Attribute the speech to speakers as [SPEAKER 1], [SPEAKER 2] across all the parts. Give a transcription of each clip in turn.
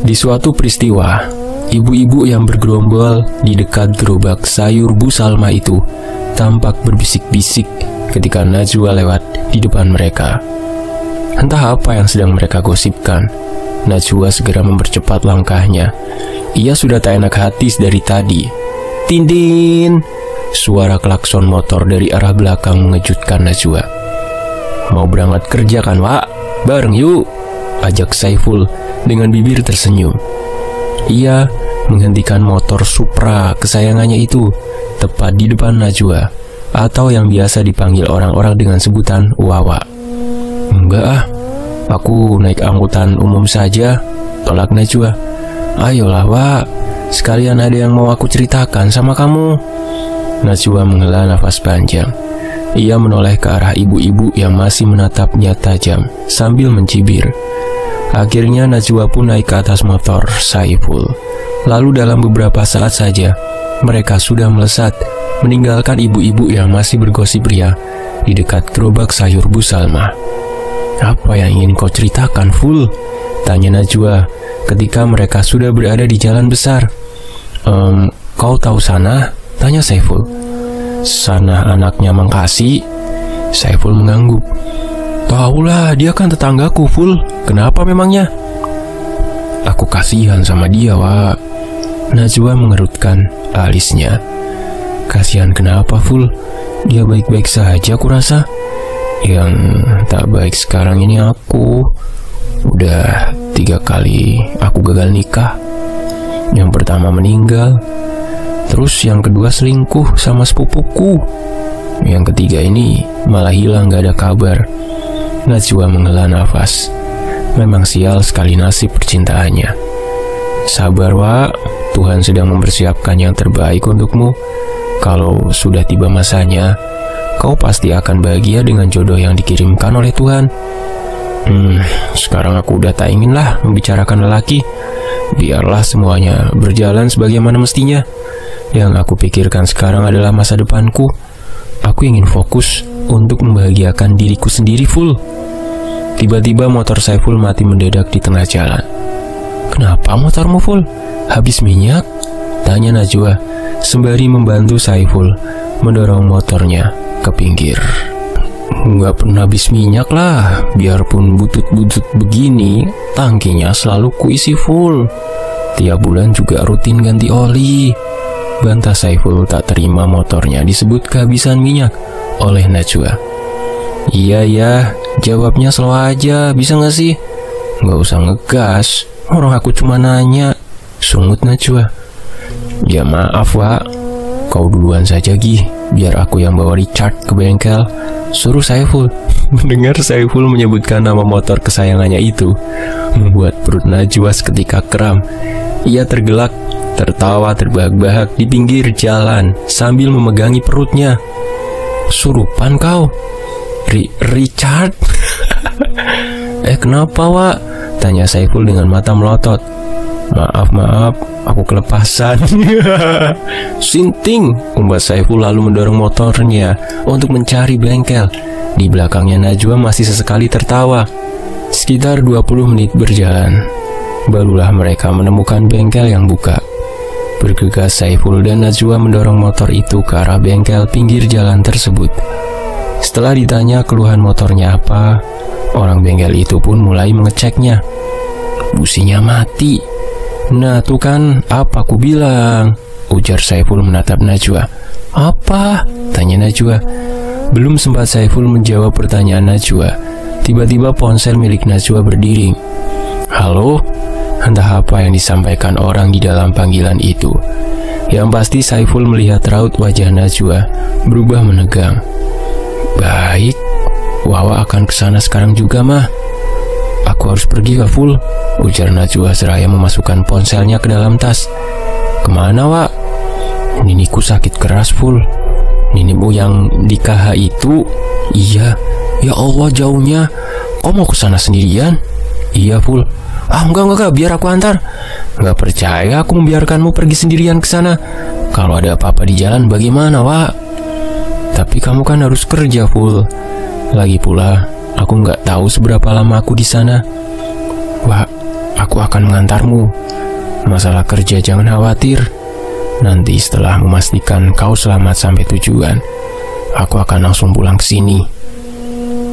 [SPEAKER 1] Di suatu peristiwa, ibu-ibu yang bergerombol di dekat gerobak sayur Bu Salma itu tampak berbisik-bisik ketika Najwa lewat di depan mereka. Entah apa yang sedang mereka gosipkan. Najwa segera mempercepat langkahnya. Ia sudah tak enak hati dari tadi. Tindin! Suara klakson motor dari arah belakang mengejutkan Najwa. Mau berangkat kerja kan, Wak? Bareng yuk, ajak Saiful dengan bibir tersenyum. Ia menghentikan motor Supra kesayangannya itu tepat di depan Najwa, atau yang biasa dipanggil orang-orang dengan sebutan Wawa. Enggak ah, aku naik angkutan umum saja, tolak Najwa. Ayolah Wak, sekalian ada yang mau aku ceritakan sama kamu. Najwa menghela nafas panjang. Ia menoleh ke arah ibu-ibu yang masih menatapnya tajam sambil mencibir. Akhirnya Najwa pun naik ke atas motor Saiful. Lalu dalam beberapa saat saja mereka sudah melesat meninggalkan ibu-ibu yang masih bergosip ria di dekat gerobak sayur Bu Salma. Apa yang ingin kau ceritakan, Ful? Tanya Najwa ketika mereka sudah berada di jalan besar. Kau tahu Sana? Tanya Saiful. Sana anaknya Mang Kasi? Saiful mengangguk. Tahulah, dia kan tetanggaku, Ful. Kenapa memangnya? Aku kasihan sama dia, Wak. Najwa mengerutkan alisnya. Kasihan kenapa, Ful? Dia baik-baik saja kurasa. Yang tak baik sekarang ini aku. Udah 3 kali aku gagal nikah. Yang pertama meninggal, terus yang kedua selingkuh sama sepupuku. Yang ketiga ini malah hilang gak ada kabar. Najwa menghela nafas. Memang sial sekali nasib percintaannya. Sabar Wak, Tuhan sedang mempersiapkan yang terbaik untukmu. Kalau sudah tiba masanya, kau pasti akan bahagia dengan jodoh yang dikirimkan oleh Tuhan. Sekarang aku udah tak ingin lah membicarakan lelaki. Biarlah semuanya berjalan sebagaimana mestinya. Yang aku pikirkan sekarang adalah masa depanku. Aku ingin fokus untuk membahagiakan diriku sendiri, Ful. Tiba-tiba motor Saiful mati mendadak di tengah jalan. Kenapa motormu, Ful? Habis minyak? Tanya Najwa sembari membantu Saiful mendorong motornya ke pinggir. Nggak pernah habis minyak lah. Biarpun butut-butut begini, tangkinya selalu kuisi full. Tiap bulan juga rutin ganti oli. Bantah Saiful tak terima motornya disebut kehabisan minyak oleh Najwa. Iya, jawabnya slow aja, bisa nggak sih? Nggak usah ngegas, orang aku cuma nanya. Sungut Najwa. Ya maaf Wak, kau duluan saja Gi, biar aku yang bawa Richard ke bengkel, suruh Saiful. Mendengar Saiful menyebutkan nama motor kesayangannya itu membuat perut Najwa seketika kram. Ia tergelak, tertawa terbahak-bahak di pinggir jalan sambil memegangi perutnya. Surupan kau? Richard? Kenapa Wak? Tanya Saiful dengan mata melotot. Maaf, aku kelepasan. Sinting, umbat Saiful lalu mendorong motornya untuk mencari bengkel. Di belakangnya Najwa masih sesekali tertawa. Sekitar 20 menit berjalan, barulah mereka menemukan bengkel yang buka. Bergegas Saiful dan Najwa mendorong motor itu ke arah bengkel pinggir jalan tersebut. Setelah ditanya keluhan motornya apa, orang bengkel itu pun mulai mengeceknya. Businya mati. Nah tuh kan, apa aku bilang, ujar Saiful menatap Najwa. Apa? Tanya Najwa. Belum sempat Saiful menjawab pertanyaan Najwa, tiba-tiba ponsel milik Najwa berdering. Halo? Entah apa yang disampaikan orang di dalam panggilan itu. Yang pasti Saiful melihat raut wajah Najwa berubah menegang. Baik, Wawa akan kesana sekarang juga mah. Aku harus pergi ke Ful, ujar Najwa seraya memasukkan ponselnya ke dalam tas. Kemana Wak? Niniku sakit keras Ful. Ninimu yang di KH itu? Iya. Ya Allah jauhnya. Kau mau kesana sendirian? Iya Ful. Enggak, biar aku antar. Nggak percaya aku membiarkanmu pergi sendirian ke sana. Kalau ada apa-apa di jalan bagaimana Wak? Tapi kamu kan harus kerja Ful. Lagi pula aku nggak tahu seberapa lama aku di sana. Wak, aku akan mengantarmu. Masalah kerja jangan khawatir. Nanti setelah memastikan kau selamat sampai tujuan, aku akan langsung pulang ke sini.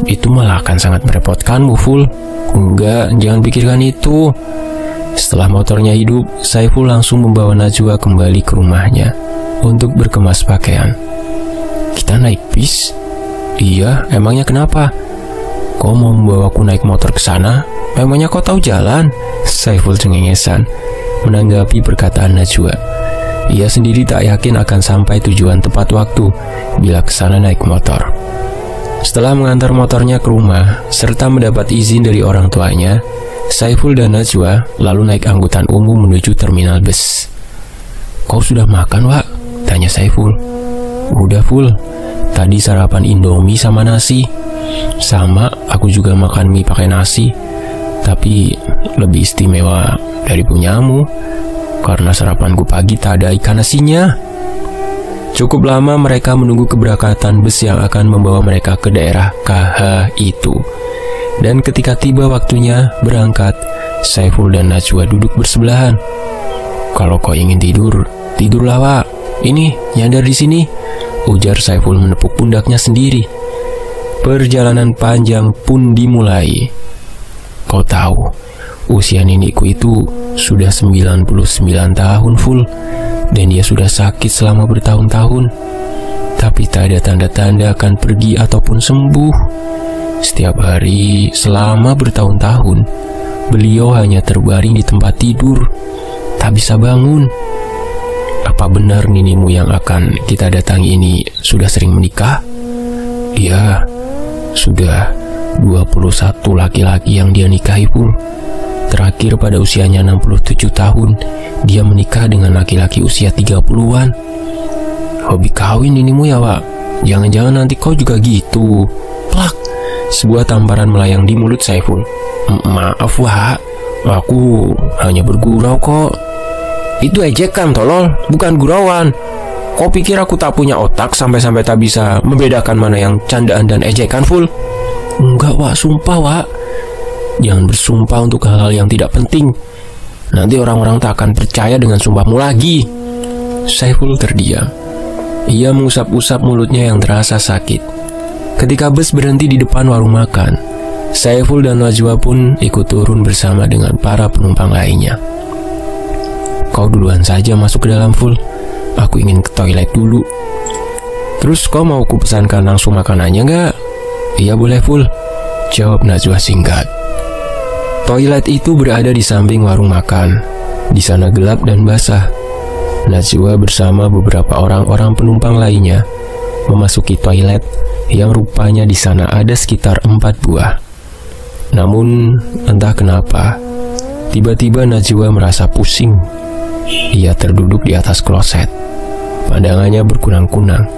[SPEAKER 1] Itu malah akan sangat merepotkanmu, Ful. Enggak, jangan pikirkan itu. Setelah motornya hidup, Saiful langsung membawa Najwa kembali ke rumahnya untuk berkemas pakaian. Kita naik bis? Iya, emangnya kenapa? Kau mau membawaku naik motor ke sana? Memangnya kau tahu jalan? Saiful cengengesan menanggapi perkataan Najwa. Ia sendiri tak yakin akan sampai tujuan tepat waktu bila ke sana naik motor. Setelah mengantar motornya ke rumah serta mendapat izin dari orang tuanya, Saiful dan Najwa lalu naik angkutan umum menuju terminal bus. Kau sudah makan, Wak? Tanya Saiful. Udah, Ful. Tadi sarapan Indomie sama nasi. Sama, aku juga makan mie pakai nasi. Tapi lebih istimewa dari punyamu, karena sarapanku pagi tak ada ikan nasinya. Cukup lama mereka menunggu keberangkatan bus yang akan membawa mereka ke daerah KH itu. Dan ketika tiba waktunya berangkat, Saiful dan Najwa duduk bersebelahan. Kalau kau ingin tidur, tidurlah, Wak. Ini, nyandar di sini, ujar Saiful menepuk pundaknya sendiri. Perjalanan panjang pun dimulai. Kau tahu, usia nenekku itu sudah 99 tahun, Ful. Dan dia sudah sakit selama bertahun-tahun. Tapi tak ada tanda-tanda akan pergi ataupun sembuh. Setiap hari selama bertahun-tahun, beliau hanya terbaring di tempat tidur, tak bisa bangun. Apa benar ninimu yang akan kita datangi ini sudah sering menikah? Iya, sudah 21 laki-laki yang dia nikahi, Pul. Terakhir pada usianya 67 tahun, dia menikah dengan laki-laki usia 30-an. Hobi kawin ninimu ya, Wak? Jangan-jangan nanti kau juga gitu. Plak! Sebuah tamparan melayang di mulut Saiful. Maaf, Wak, aku hanya bergurau kok. Itu ejekan, tolol, bukan gurauan. Kau pikir aku tak punya otak sampai-sampai tak bisa membedakan mana yang candaan dan ejekan, Ful? Enggak, Wak, sumpah, Wak. Jangan bersumpah untuk hal-hal yang tidak penting. Nanti orang-orang tak akan percaya dengan sumpahmu lagi. Saiful terdiam. Ia mengusap-usap mulutnya yang terasa sakit. Ketika bus berhenti di depan warung makan, Saiful dan Najwa pun ikut turun bersama dengan para penumpang lainnya. Kau duluan saja masuk ke dalam, Ful. Aku ingin ke toilet dulu. Terus kau mau kupesankan langsung makanannya nggak? Iya boleh, Ful, jawab Najwa singkat. Toilet itu berada di samping warung makan. Di sana gelap dan basah. Najwa bersama beberapa orang-orang penumpang lainnya memasuki toilet yang rupanya di sana ada sekitar 4 buah. Namun entah kenapa, tiba-tiba Najwa merasa pusing. Ia terduduk di atas kloset. Pandangannya berkunang-kunang.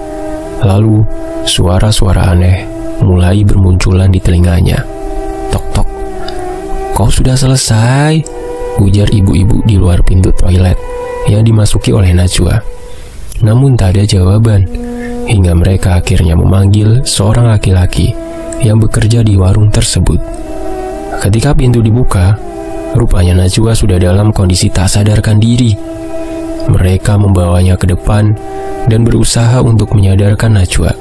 [SPEAKER 1] Lalu suara-suara aneh mulai bermunculan di telinganya. Tok-tok. Kau sudah selesai? Ujar ibu-ibu di luar pintu toilet yang dimasuki oleh Najwa. Namun tak ada jawaban, hingga mereka akhirnya memanggil seorang laki-laki yang bekerja di warung tersebut. Ketika pintu dibuka, rupanya Najwa sudah dalam kondisi tak sadarkan diri. Mereka membawanya ke depan dan berusaha untuk menyadarkan Najwa.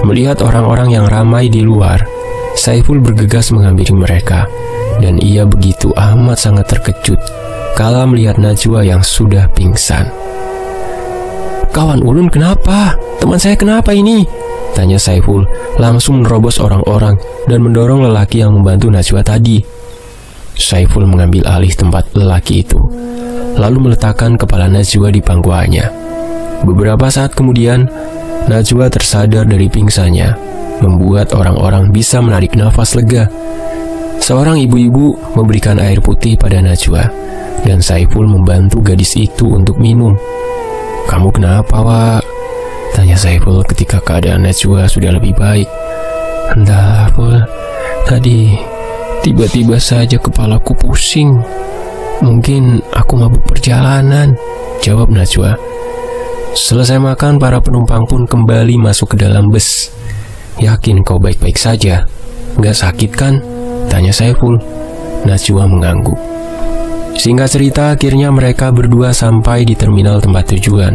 [SPEAKER 1] Melihat orang-orang yang ramai di luar, Saiful bergegas menghampiri mereka, dan ia begitu amat sangat terkejut kala melihat Najwa yang sudah pingsan. Kawan ulun kenapa? Teman saya kenapa ini? Tanya Saiful langsung menerobos orang-orang dan mendorong lelaki yang membantu Najwa tadi. Saiful mengambil alih tempat lelaki itu, lalu meletakkan kepala Najwa di pangkuannya. Beberapa saat kemudian, Najwa tersadar dari pingsannya, membuat orang-orang bisa menarik nafas lega. Seorang ibu-ibu memberikan air putih pada Najwa, dan Saiful membantu gadis itu untuk minum. Kamu kenapa, Wak? Tanya Saiful ketika keadaan Najwa sudah lebih baik. Entah, Ful. Tadi tiba-tiba saja kepalaku pusing. Mungkin aku mabuk perjalanan, jawab Najwa. Selesai makan, para penumpang pun kembali masuk ke dalam bus. Yakin kau baik-baik saja? Nggak sakit kan? Tanya Saiful. Najwa mengangguk. Singkat cerita, akhirnya mereka berdua sampai di terminal tempat tujuan.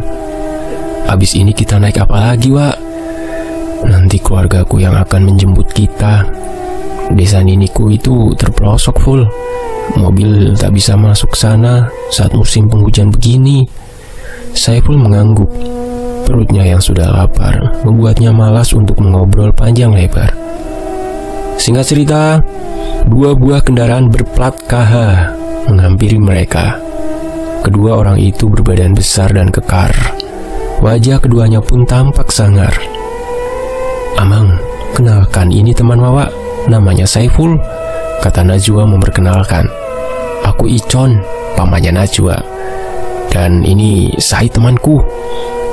[SPEAKER 1] Abis ini kita naik apa lagi, Wak? Nanti keluargaku yang akan menjemput kita. Desa Niniku itu terpelosok full. Mobil tak bisa masuk sana saat musim penghujan begini. Saiful mengangguk. Perutnya yang sudah lapar membuatnya malas untuk mengobrol panjang lebar. Singkat cerita, 2 buah kendaraan berplat KH menghampiri mereka. Kedua orang itu berbadan besar dan kekar. Wajah keduanya pun tampak sangar. "Amang, kenalkan, ini teman Wawa, namanya Saiful," kata Najwa memperkenalkan. "Aku Icon, pamannya Najwa. Dan ini Said temanku,"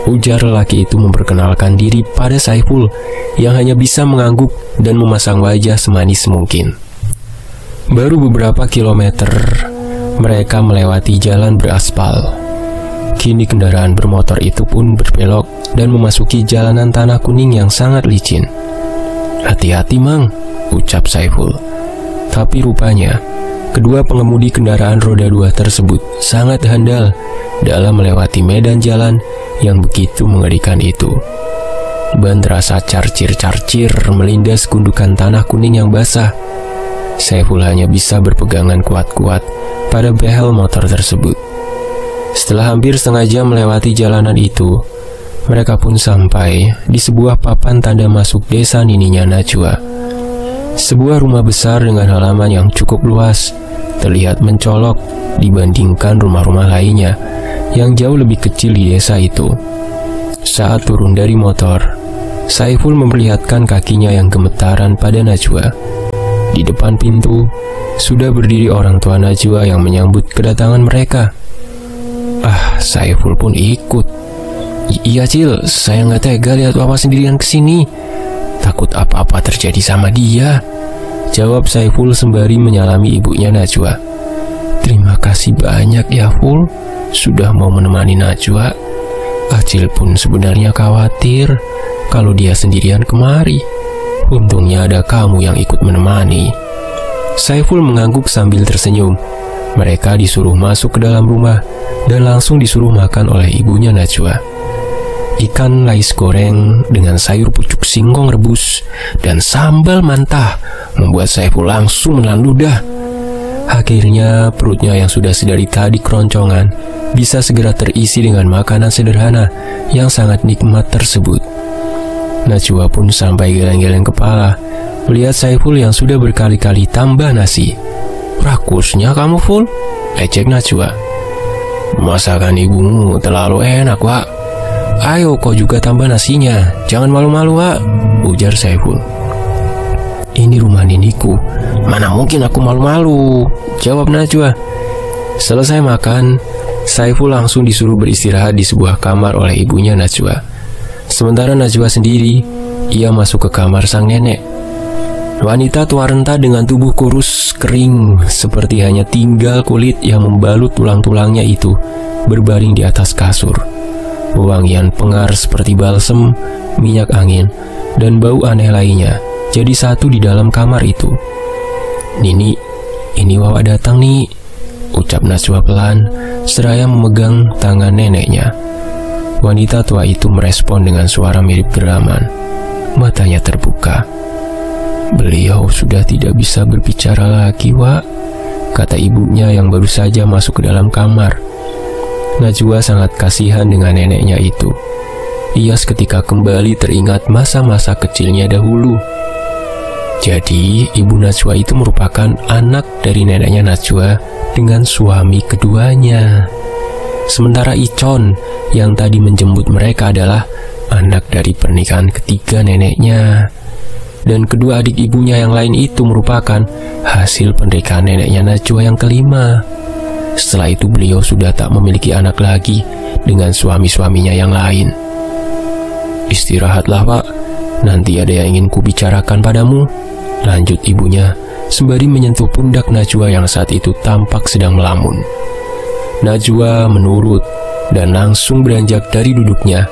[SPEAKER 1] ujar lelaki itu memperkenalkan diri pada Saiful yang hanya bisa mengangguk dan memasang wajah semanis mungkin. Baru beberapa kilometer, mereka melewati jalan beraspal. Kini kendaraan bermotor itu pun berbelok dan memasuki jalanan tanah kuning yang sangat licin. "Hati-hati, Mang," ucap Saiful. Tapi rupanya, kedua pengemudi kendaraan roda 2 tersebut sangat handal dalam melewati medan jalan yang begitu mengerikan itu. Ban terasa carcir-carcir melindas gundukan tanah kuning yang basah. Saiful hanya bisa berpegangan kuat-kuat pada behel motor tersebut. Setelah hampir setengah jam melewati jalanan itu, mereka pun sampai di sebuah papan tanda masuk desa nininya Najwa. Sebuah rumah besar dengan halaman yang cukup luas, terlihat mencolok dibandingkan rumah-rumah lainnya yang jauh lebih kecil di desa itu. Saat turun dari motor, Saiful memperlihatkan kakinya yang gemetaran pada Najwa. Di depan pintu, sudah berdiri orang tua Najwa yang menyambut kedatangan mereka. Saiful pun ikut. "Iya, Cil, saya nggak tega lihat Wawa sendirian kesini. Takut apa-apa terjadi sama dia," jawab Saiful sembari menyalami ibunya Najwa. "Terima kasih banyak ya, Ful, sudah mau menemani Najwa. Acil pun sebenarnya khawatir kalau dia sendirian kemari. Untungnya ada kamu yang ikut menemani." Saiful mengangguk sambil tersenyum. Mereka disuruh masuk ke dalam rumah dan langsung disuruh makan oleh ibunya Najwa. Ikan lais goreng dengan sayur pucuk singkong rebus dan sambal mantah membuat Saiful langsung menelan ludah. Akhirnya perutnya yang sudah sedari tadi keroncongan bisa segera terisi dengan makanan sederhana yang sangat nikmat tersebut. Najwa pun sampai geleng-geleng kepala melihat Saiful yang sudah berkali-kali tambah nasi. "Rakusnya kamu, Ful?" ejek Najwa. "Masakan ibumu terlalu enak, Wak. Ayo kau juga tambah nasinya, jangan malu-malu, Wak," ujar Saiful. "Ini rumah niniku, mana mungkin aku malu-malu," jawab Najwa. Selesai makan, Saiful langsung disuruh beristirahat di sebuah kamar oleh ibunya Najwa. Sementara Najwa sendiri, ia masuk ke kamar sang nenek. Wanita tua renta dengan tubuh kurus kering seperti hanya tinggal kulit yang membalut tulang-tulangnya itu berbaring di atas kasur. Wangian pengar seperti balsem, minyak angin, dan bau aneh lainnya jadi satu di dalam kamar itu. "Nini, ini Wawa datang nih," ucap Najwa pelan seraya memegang tangan neneknya. Wanita tua itu merespon dengan suara mirip geraman. Matanya terbuka. "Beliau sudah tidak bisa berbicara lagi, Wak," kata ibunya yang baru saja masuk ke dalam kamar. Najwa sangat kasihan dengan neneknya itu. Ia seketika kembali teringat masa-masa kecilnya dahulu. Jadi, ibu Najwa itu merupakan anak dari neneknya Najwa dengan suami keduanya. Sementara Icon yang tadi menjemput mereka adalah anak dari pernikahan ketiga neneknya. Dan kedua adik ibunya yang lain itu merupakan hasil pernikahan neneknya Najwa yang kelima. Setelah itu beliau sudah tak memiliki anak lagi dengan suami-suaminya yang lain. "Istirahatlah, Pak. Nanti ada yang ingin kubicarakan padamu," lanjut ibunya sembari menyentuh pundak Najwa yang saat itu tampak sedang melamun. Najwa menurut dan langsung beranjak dari duduknya.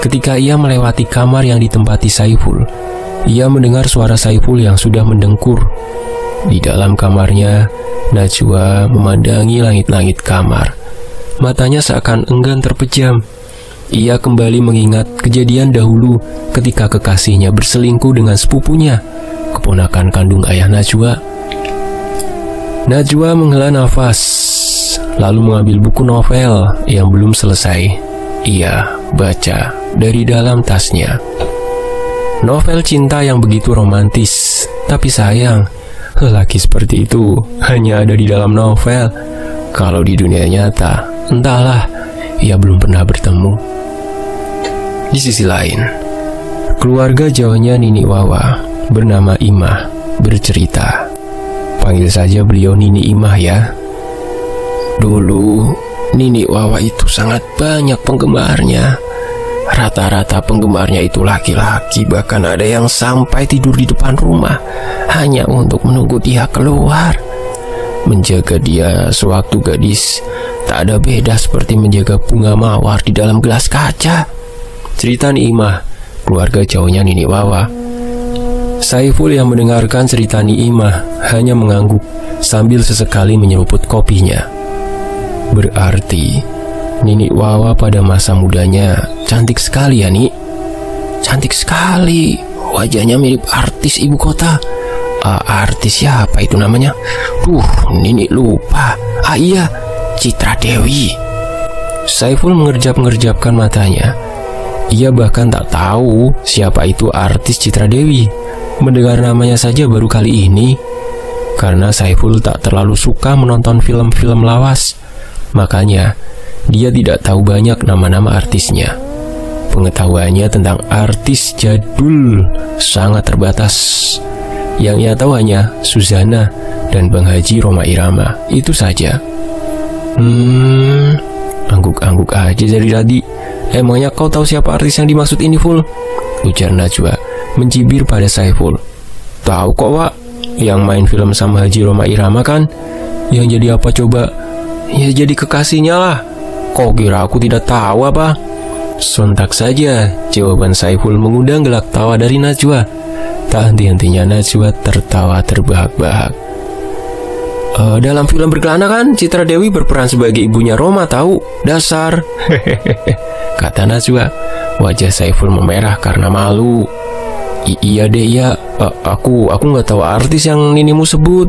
[SPEAKER 1] Ketika ia melewati kamar yang ditempati Saiful, ia mendengar suara Saiful yang sudah mendengkur. Di dalam kamarnya Najwa memandangi langit-langit kamar. Matanya seakan enggan terpejam. Ia kembali mengingat kejadian dahulu ketika kekasihnya berselingkuh dengan sepupunya, keponakan kandung ayah Najwa. Najwa menghela nafas, lalu mengambil buku novel yang belum selesai. Ia baca dari dalam tasnya. Novel cinta yang begitu romantis, tapi sayang, lelaki seperti itu hanya ada di dalam novel. Kalau di dunia nyata, entahlah, ia belum pernah bertemu. Di sisi lain, keluarga jauhnya Nini Wawa bernama Imah bercerita. Panggil saja beliau Nini Imah ya. Dulu, Nini Wawa itu sangat banyak penggemarnya. Rata-rata penggemarnya itu laki-laki, bahkan ada yang sampai tidur di depan rumah hanya untuk menunggu dia keluar. Menjaga dia sewaktu gadis tak ada beda seperti menjaga bunga mawar di dalam gelas kaca. Cerita Niimah, keluarga jauhnya Nini Wawa. Saiful yang mendengarkan cerita Niimah hanya mengangguk sambil sesekali menyeruput kopinya. Berarti Nini Wawa pada masa mudanya cantik sekali ya, Ni? Cantik sekali. Wajahnya mirip artis ibu kota. Artis siapa itu namanya? Nini lupa. Iya, Citra Dewi. Saiful mengerjap-ngerjapkan matanya. Ia bahkan tak tahu siapa itu artis Citra Dewi. Mendengar namanya saja baru kali ini. Karena Saiful tak terlalu suka menonton film-film lawas, makanya dia tidak tahu banyak nama-nama artisnya. Pengetahuannya tentang artis jadul sangat terbatas. Yang ia tahu hanya Suzana dan Bang Haji Rhoma Irama, itu saja. Angguk-angguk aja dari tadi. Emangnya kau tahu siapa artis yang dimaksud ini, Ful? Ujar Najwa mencibir pada Saiful. Tahu kok, Wak. Yang main film sama Haji Rhoma Irama kan? Yang jadi apa coba? Ya jadi kekasihnya lah. Kau kira aku tidak tahu apa? Sontak saja jawaban Saiful mengundang gelak tawa dari Najwa. Tak henti-hentinya Najwa tertawa terbahak-bahak. Dalam film Berkelana kan Citra Dewi berperan sebagai ibunya Rhoma, tahu? Dasar. Kata Najwa. Wajah Saiful memerah karena malu. Iya deh ya. Aku nggak tahu artis yang Ninimu sebut.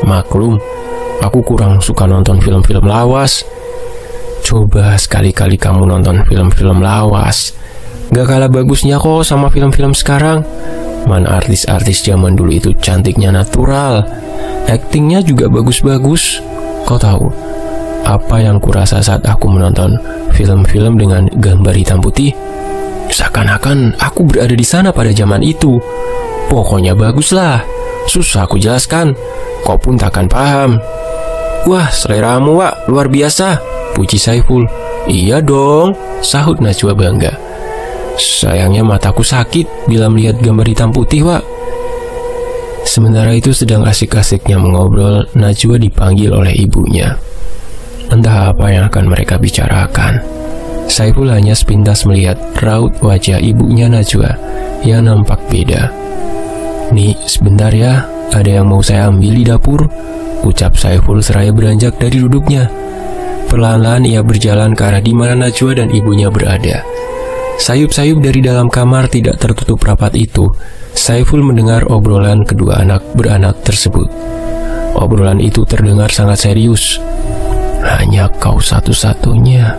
[SPEAKER 1] Maklum, aku kurang suka nonton film-film lawas. Coba sekali-kali kamu nonton film-film lawas. Gak kalah bagusnya kok sama film-film sekarang. Mana artis-artis zaman dulu itu cantiknya natural. Aktingnya juga bagus-bagus. Kau tahu apa yang kurasa saat aku menonton film-film dengan gambar hitam putih? Seakan-akan aku berada di sana pada zaman itu. Pokoknya baguslah. Susah aku jelaskan. Kau pun takkan paham. Wah, seleramu, Wak, luar biasa, puji Saiful. Iya dong, sahut Najwa bangga. Sayangnya mataku sakit bila melihat gambar hitam putih, Wak. Sementara itu sedang asik-asiknya mengobrol, Najwa dipanggil oleh ibunya. Entah apa yang akan mereka bicarakan. Saiful hanya sepintas melihat raut wajah ibunya Najwa yang nampak beda. Nih, sebentar ya, ada yang mau saya ambil di dapur, ucap Saiful seraya beranjak dari duduknya. Perlahan-lahan ia berjalan ke arah di mana Najwa dan ibunya berada. Sayup-sayup dari dalam kamar tidak tertutup rapat itu, Saiful mendengar obrolan kedua anak beranak tersebut. Obrolan itu terdengar sangat serius. Hanya kau satu-satunya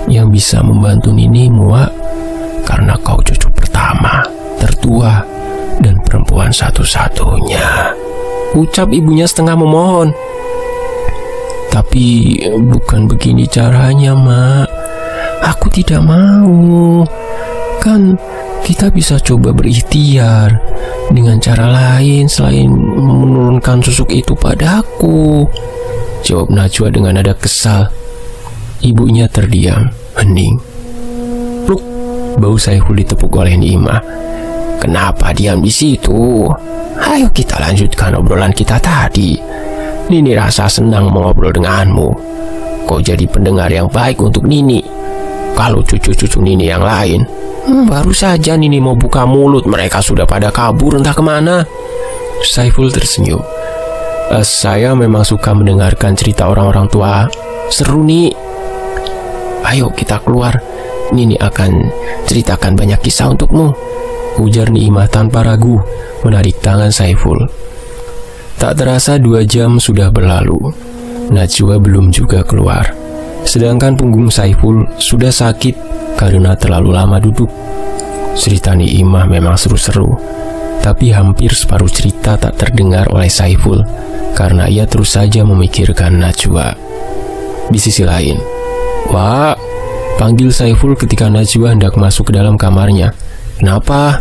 [SPEAKER 1] yang bisa membantu Ninimu, Wak, karena kau cucu pertama, tertua, dan perempuan satu-satunya, ucap ibunya setengah memohon. Tapi bukan begini caranya, Mak. Aku tidak mau. Kan kita bisa coba berikhtiar dengan cara lain selain menurunkan susuk itu padaku, jawab Najwa dengan nada kesal. Ibunya terdiam, hening. Pluk, bau Saiful ditepuk oleh Niimah. Kenapa diam di situ? Ayo kita lanjutkan obrolan kita tadi. Nini rasa senang mengobrol denganmu. Kau jadi pendengar yang baik untuk Nini. Kalau cucu-cucu Nini yang lain, baru saja Nini mau buka mulut, mereka sudah pada kabur entah kemana. Saiful tersenyum. Saya memang suka mendengarkan cerita orang-orang tua. Seru nih. Ayo kita keluar. Nini akan ceritakan banyak kisah untukmu, ujar Niimah tanpa ragu, menarik tangan Saiful. Tak terasa 2 jam sudah berlalu. Najwa belum juga keluar. Sedangkan punggung Saiful sudah sakit karena terlalu lama duduk. Cerita Niimah memang seru-seru, tapi hampir separuh cerita tak terdengar oleh Saiful karena ia terus saja memikirkan Najwa. Di sisi lain, "Wak," panggil Saiful ketika Najwa hendak masuk ke dalam kamarnya. "Kenapa?"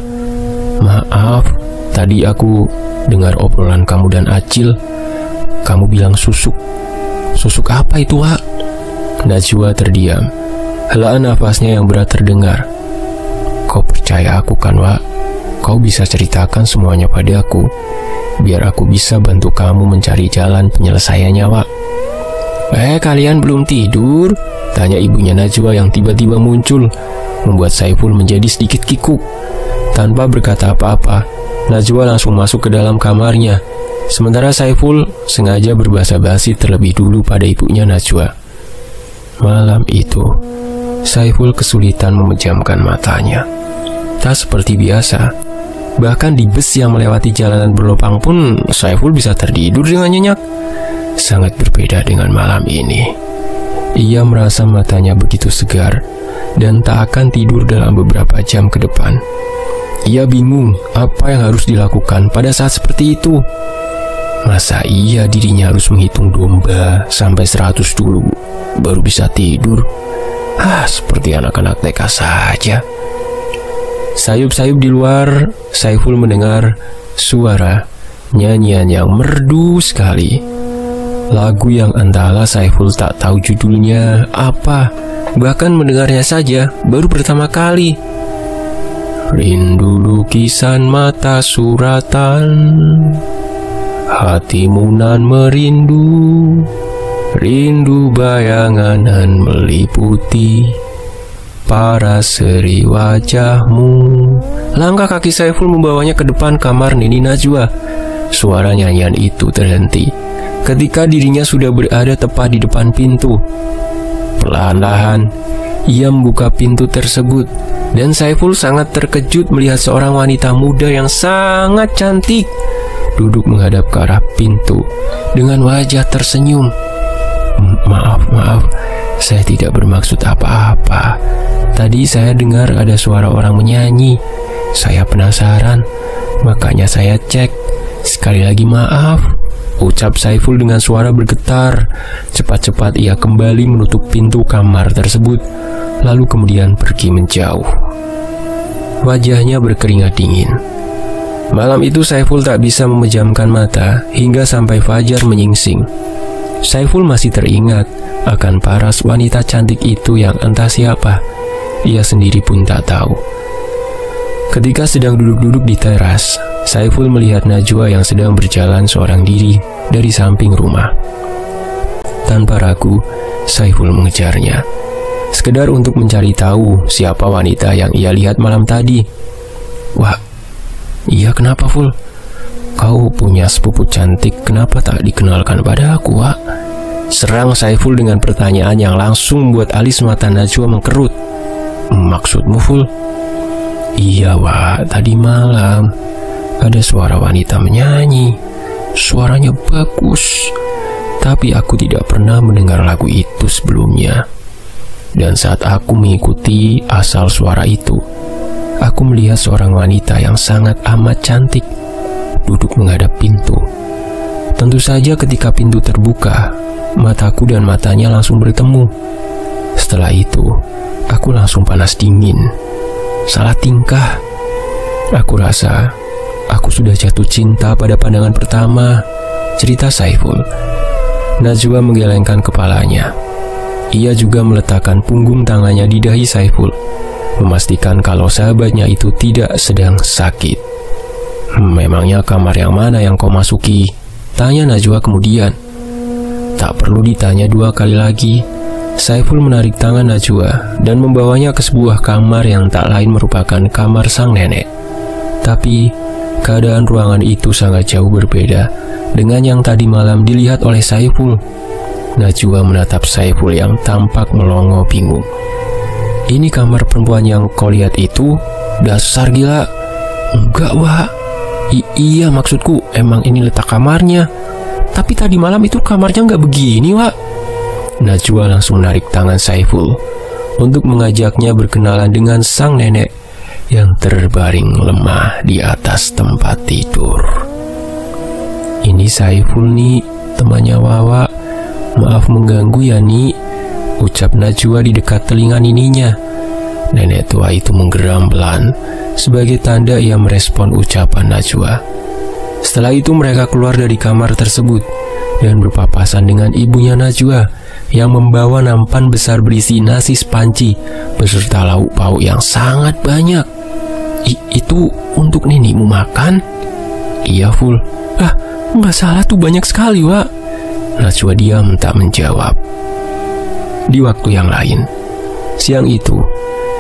[SPEAKER 1] "Maaf, tadi aku dengar obrolan kamu dan Acil. Kamu bilang susuk. Susuk apa itu, Wak?" Najwa terdiam. Helaan nafasnya yang berat terdengar. "Kau percaya aku kan, Wak? Kau bisa ceritakan semuanya padaku, biar aku bisa bantu kamu mencari jalan penyelesaiannya, Wak." Kalian belum tidur?" tanya ibunya Najwa yang tiba-tiba muncul, membuat Saiful menjadi sedikit kikuk. Tanpa berkata apa-apa, Najwa langsung masuk ke dalam kamarnya. Sementara Saiful sengaja berbahasa basi terlebih dulu pada ibunya Najwa. Malam itu, Saiful kesulitan memejamkan matanya. Tak seperti biasa. Bahkan di bus yang melewati jalanan berlopang pun Saiful bisa tertidur dengan nyenyak. Sangat berbeda dengan malam ini. Ia merasa matanya begitu segar dan tak akan tidur dalam beberapa jam ke depan. Ia bingung apa yang harus dilakukan pada saat seperti itu. Masa iya dirinya harus menghitung domba sampai 100 dulu baru bisa tidur? Seperti anak-anak TK saja. Sayup-sayup di luar, Saiful mendengar suara nyanyian yang merdu sekali. Lagu yang entahlah Saiful tak tahu judulnya apa, bahkan mendengarnya saja baru pertama kali. Rindu lukisan mata suratan, hatimu nan merindu, rindu bayangan nan meliputi para seri wajahmu. Langkah kaki Saiful membawanya ke depan kamar Nini Najwa. Suara nyanyian itu terhenti ketika dirinya sudah berada tepat di depan pintu. Perlahan-lahan, ia membuka pintu tersebut, dan Saiful sangat terkejut melihat seorang wanita muda yang sangat cantik duduk menghadap ke arah pintu dengan wajah tersenyum. Maaf, saya tidak bermaksud apa-apa. Tadi saya dengar ada suara orang menyanyi. Saya penasaran, makanya saya cek. Sekali lagi maaf, ucap Saiful dengan suara bergetar. Cepat-cepat ia kembali menutup pintu kamar tersebut, lalu kemudian pergi menjauh. Wajahnya berkeringat dingin. Malam itu Saiful tak bisa memejamkan mata hingga sampai fajar menyingsing. Saiful masih teringat akan paras wanita cantik itu yang entah siapa. Ia sendiri pun tak tahu. Ketika sedang duduk-duduk di teras, Saiful melihat Najwa yang sedang berjalan seorang diri dari samping rumah. Tanpa ragu, Saiful mengejarnya, sekedar untuk mencari tahu siapa wanita yang ia lihat malam tadi. Wah, iya kenapa, Ful? Kau punya sepupu cantik, kenapa tak dikenalkan pada aku, Wak? Serang Saiful dengan pertanyaan yang langsung membuat alis mata Najwa mengkerut. Maksudmu, Ful? Iya, Wak, tadi malam ada suara wanita menyanyi. Suaranya bagus, tapi aku tidak pernah mendengar lagu itu sebelumnya. Dan saat aku mengikuti asal suara itu, aku melihat seorang wanita yang sangat amat cantik duduk menghadap pintu. Tentu saja ketika pintu terbuka, mataku dan matanya langsung bertemu. Setelah itu, aku langsung panas dingin. Salah tingkah. Aku rasa aku sudah jatuh cinta pada pandangan pertama, cerita Saiful. Najwa menggelengkan kepalanya. Ia juga meletakkan punggung tangannya di dahi Saiful, memastikan kalau sahabatnya itu tidak sedang sakit. Memangnya kamar yang mana yang kau masuki? Tanya Najwa kemudian. Tak perlu ditanya 2 kali lagi. Saiful menarik tangan Najwa dan membawanya ke sebuah kamar yang tak lain merupakan kamar sang nenek. Tapi keadaan ruangan itu sangat jauh berbeda dengan yang tadi malam dilihat oleh Saiful. Najwa menatap Saiful yang tampak melongo bingung. "Ini kamar perempuan yang kau lihat itu? Dasar gila." "Enggak, Wak. Iya, maksudku emang ini letak kamarnya. Tapi tadi malam itu kamarnya nggak begini, Wak." Najwa langsung menarik tangan Saiful untuk mengajaknya berkenalan dengan sang nenek yang terbaring lemah di atas tempat tidur. "Ini Saiful nih, temannya Wawa. Maaf mengganggu ya, Ni," ucap Najwa di dekat telinga nininya. Nenek tua itu menggeram pelan sebagai tanda ia merespon ucapan Najwa. Setelah itu mereka keluar dari kamar tersebut dan berpapasan dengan ibunya Najwa yang membawa nampan besar berisi nasi spanci beserta lauk pauk yang sangat banyak. Itu untuk ninimu makan?" "Iya, Ful." "Ah, nggak salah tuh, banyak sekali, Wak." Najwa diam tak menjawab. Di waktu yang lain, siang itu,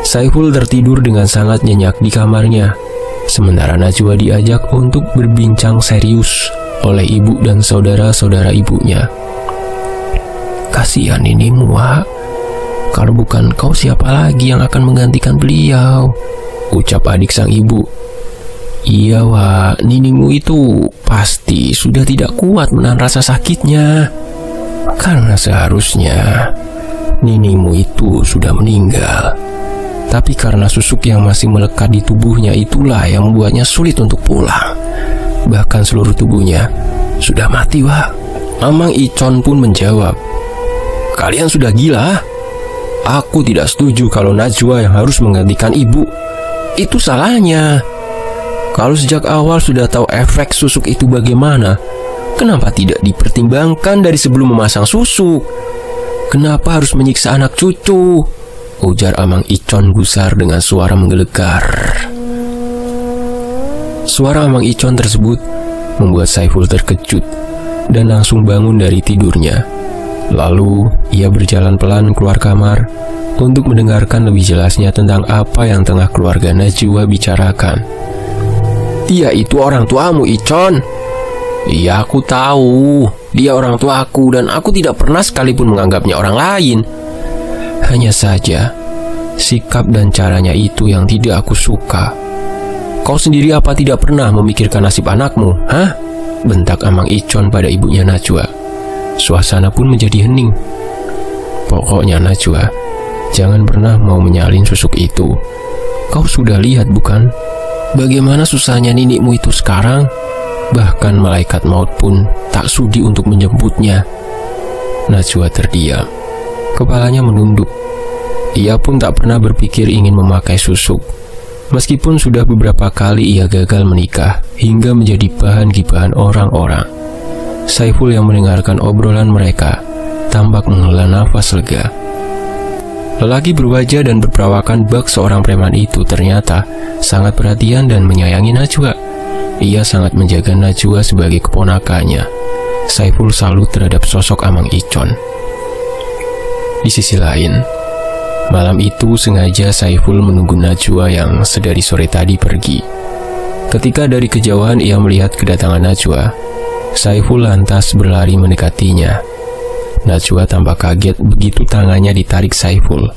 [SPEAKER 1] Saiful tertidur dengan sangat nyenyak di kamarnya, sementara Najwa diajak untuk berbincang serius oleh ibu dan saudara-saudara ibunya. "Kasihan ninimu, Wak. Kalau bukan kau, siapa lagi yang akan menggantikan beliau?" ucap adik sang ibu. "Iya, Wak, ninimu itu pasti sudah tidak kuat menahan rasa sakitnya. Karena seharusnya ninimu itu sudah meninggal. Tapi karena susuk yang masih melekat di tubuhnya itulah yang membuatnya sulit untuk pulang. Bahkan seluruh tubuhnya sudah mati, Wak." Amang Icon pun menjawab, "Kalian sudah gila? Aku tidak setuju kalau Najwa yang harus menggantikan ibu. Itu salahnya. Kalau sejak awal sudah tahu efek susuk itu bagaimana, kenapa tidak dipertimbangkan dari sebelum memasang susuk? Kenapa harus menyiksa anak cucu?" ujar Amang Icon gusar dengan suara menggelegar. Suara Amang Icon tersebut membuat Saiful terkejut dan langsung bangun dari tidurnya. Lalu ia berjalan pelan keluar kamar untuk mendengarkan lebih jelasnya tentang apa yang tengah keluarga Najwa bicarakan. "Dia itu orang tuamu, Icon." "Iya, aku tahu. Dia orang tuaku dan aku tidak pernah sekalipun menganggapnya orang lain. Hanya saja, sikap dan caranya itu yang tidak aku suka. Kau sendiri apa tidak pernah memikirkan nasib anakmu, hah?" bentak Amang Icon pada ibunya Najwa. Suasana pun menjadi hening. "Pokoknya Najwa, jangan pernah mau menyalin susuk itu. Kau sudah lihat bukan bagaimana susahnya ninikmu itu sekarang? Bahkan malaikat maut pun tak sudi untuk menjemputnya." Najwa terdiam. Kepalanya menunduk. Ia pun tak pernah berpikir ingin memakai susuk. Meskipun sudah beberapa kali ia gagal menikah hingga menjadi bahan gibahan orang-orang. Saiful yang mendengarkan obrolan mereka tampak menghela nafas lega. Lelaki berwajah dan berperawakan bak seorang preman itu ternyata sangat perhatian dan menyayangi Najwa. Ia sangat menjaga Najwa sebagai keponakannya. Saiful salut terhadap sosok Amang Icon. Di sisi lain, malam itu sengaja Saiful menunggu Najwa yang sedari sore tadi pergi. Ketika dari kejauhan ia melihat kedatangan Najwa, Saiful lantas berlari mendekatinya. Najwa tampak kaget begitu tangannya ditarik Saiful.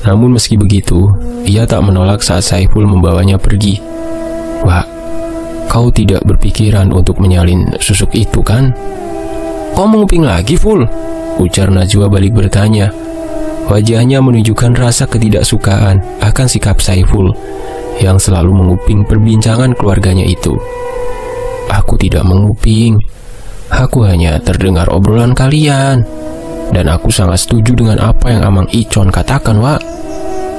[SPEAKER 1] Namun meski begitu, ia tak menolak saat Saiful membawanya pergi. "Wak, kau tidak berpikiran untuk menyalin susuk itu kan?" "Kau menguping lagi, Ful?" ujar Najwa balik bertanya. Wajahnya menunjukkan rasa ketidaksukaan akan sikap Saiful yang selalu menguping perbincangan keluarganya itu. "Aku tidak menguping. Aku hanya terdengar obrolan kalian. Dan aku sangat setuju dengan apa yang Amang Icon katakan, Wak."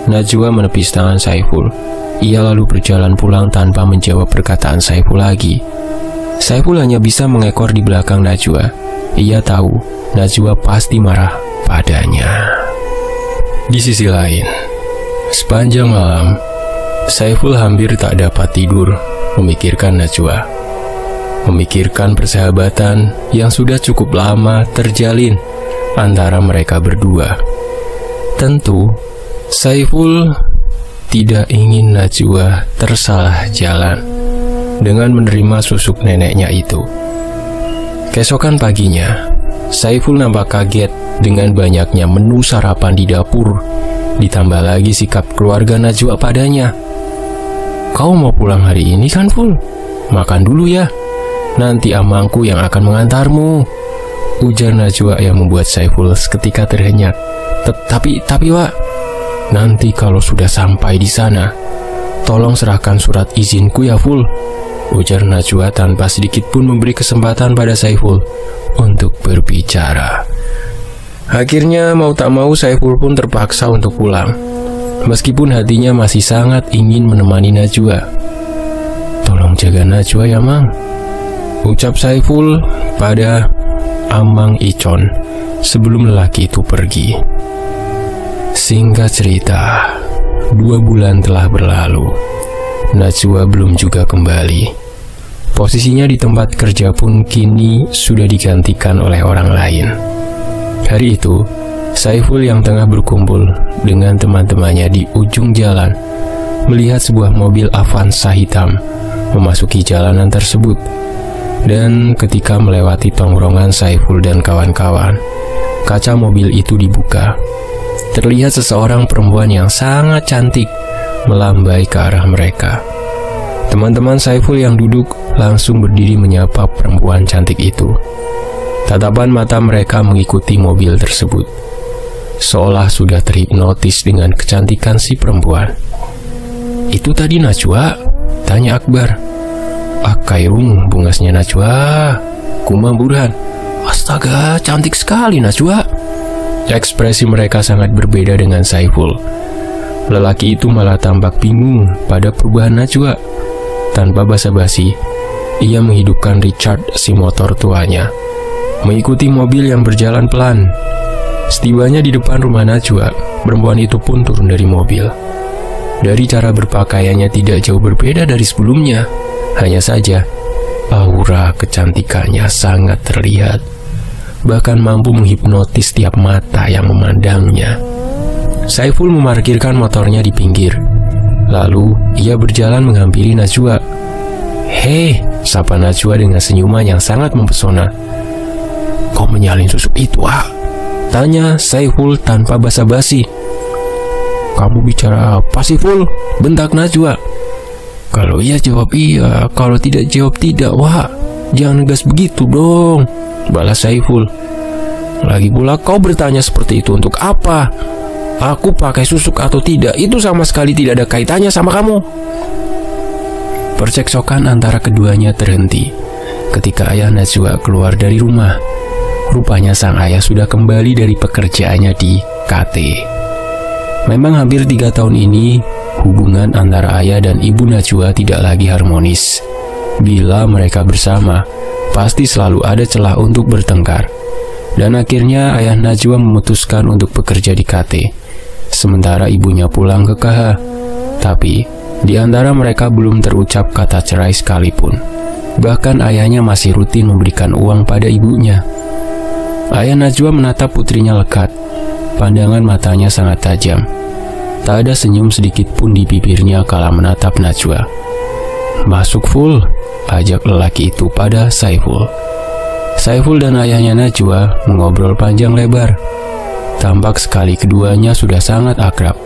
[SPEAKER 1] Najwa menepis tangan Saiful. Ia lalu berjalan pulang tanpa menjawab perkataan Saiful lagi. Saiful hanya bisa mengekor di belakang Najwa. Ia tahu Najwa pasti marah padanya. Di sisi lain, sepanjang malam, Saiful hampir tak dapat tidur memikirkan Najwa. Memikirkan persahabatan yang sudah cukup lama terjalin antara mereka berdua. Tentu, Saiful tidak ingin Najwa tersalah jalan. dengan menerima susuk neneknya itu. Keesokan paginya, Saiful nampak kaget dengan banyaknya menu sarapan di dapur, ditambah lagi sikap keluarga Najwa padanya. "Kau mau pulang hari ini kan, Ful? Makan dulu ya, nanti amangku yang akan mengantarmu," ujar Najwa yang membuat Saiful seketika terhenyak. Tapi Wak, nanti kalau sudah sampai di sana, tolong serahkan surat izinku ya, Ful," ujar Najwa tanpa sedikit pun memberi kesempatan pada Saiful untuk berbicara. Akhirnya mau tak mau Saiful pun terpaksa untuk pulang, meskipun hatinya masih sangat ingin menemani Najwa. "Tolong jaga Najwa ya, Mang," ucap Saiful pada Amang Icon sebelum lelaki itu pergi. Singkat cerita, 2 bulan telah berlalu. Najwa belum juga kembali. Posisinya di tempat kerja pun kini sudah digantikan oleh orang lain. Hari itu, Saiful yang tengah berkumpul dengan teman-temannya di ujung jalan melihat sebuah mobil Avanza hitam memasuki jalanan tersebut. Dan ketika melewati tongkrongan Saiful dan kawan-kawan, kaca mobil itu dibuka. Terlihat seseorang perempuan yang sangat cantik melambai ke arah mereka. Teman-teman Saiful yang duduk langsung berdiri menyapa perempuan cantik itu. Tatapan mata mereka mengikuti mobil tersebut, seolah sudah terhipnotis dengan kecantikan si perempuan. "Itu tadi Najwa?" tanya Akbar. "Akairung bungasnya Najwa," kumam Burhan. "Astaga, cantik sekali Najwa." Ekspresi mereka sangat berbeda dengan Saiful. Lelaki itu malah tampak bingung pada perubahan Najwa. Tanpa basa-basi, ia menghidupkan Richard, si motor tuanya, mengikuti mobil yang berjalan pelan. Setibanya di depan rumah Najwa, perempuan itu pun turun dari mobil. Dari cara berpakaiannya tidak jauh berbeda dari sebelumnya. Hanya saja, aura kecantikannya sangat terlihat, bahkan mampu menghipnotis tiap mata yang memandangnya. Saiful memarkirkan motornya di pinggir. Lalu, ia berjalan menghampiri Najwa. "Hei," sapa Najwa dengan senyuman yang sangat mempesona. "Kau menyalin susuk itu, ah?" tanya Saiful tanpa basa-basi. "Kamu bicara apa sih, Ful?" bentak Najwa. "Kalau iya jawab iya, kalau tidak jawab tidak, Wak. Jangan negas begitu dong," balas Saiful. "Lagi pula kau bertanya seperti itu untuk apa? Aku pakai susuk atau tidak, itu sama sekali tidak ada kaitannya sama kamu." Percekcokan antara keduanya terhenti ketika ayah Najwa keluar dari rumah. Rupanya sang ayah sudah kembali dari pekerjaannya di KT. Memang hampir 3 tahun ini, hubungan antara ayah dan ibu Najwa tidak lagi harmonis. Bila mereka bersama, pasti selalu ada celah untuk bertengkar. Dan akhirnya ayah Najwa memutuskan untuk bekerja di KT, sementara ibunya pulang ke KH. Tapi, di antara mereka belum terucap kata cerai sekalipun. Bahkan ayahnya masih rutin memberikan uang pada ibunya. Ayah Najwa menatap putrinya lekat. Pandangan matanya sangat tajam. Tak ada senyum sedikit pun di bibirnya kala menatap Najwa. "Masuk, Ful," ajak lelaki itu pada Saiful. Saiful dan ayahnya Najwa mengobrol panjang lebar. Tampak sekali keduanya sudah sangat akrab.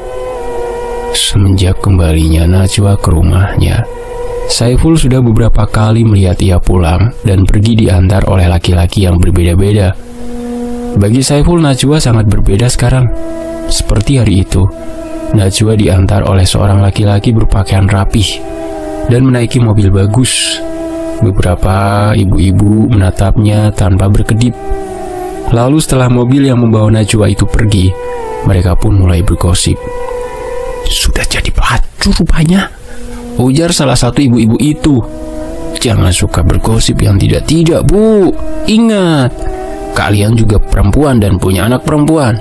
[SPEAKER 1] Semenjak kembalinya Najwa ke rumahnya, Saiful sudah beberapa kali melihat ia pulang dan pergi diantar oleh laki-laki yang berbeda-beda. Bagi Saiful, Najwa sangat berbeda sekarang. Seperti hari itu, Najwa diantar oleh seorang laki-laki berpakaian rapih dan menaiki mobil bagus. Beberapa ibu-ibu menatapnya tanpa berkedip. Lalu setelah mobil yang membawa Najwa itu pergi, mereka pun mulai bergosip. "Sudah jadi pelacur rupanya," ujar salah satu ibu-ibu itu. "Jangan suka bergosip yang tidak-tidak, Bu. Ingat, kalian juga perempuan dan punya anak perempuan.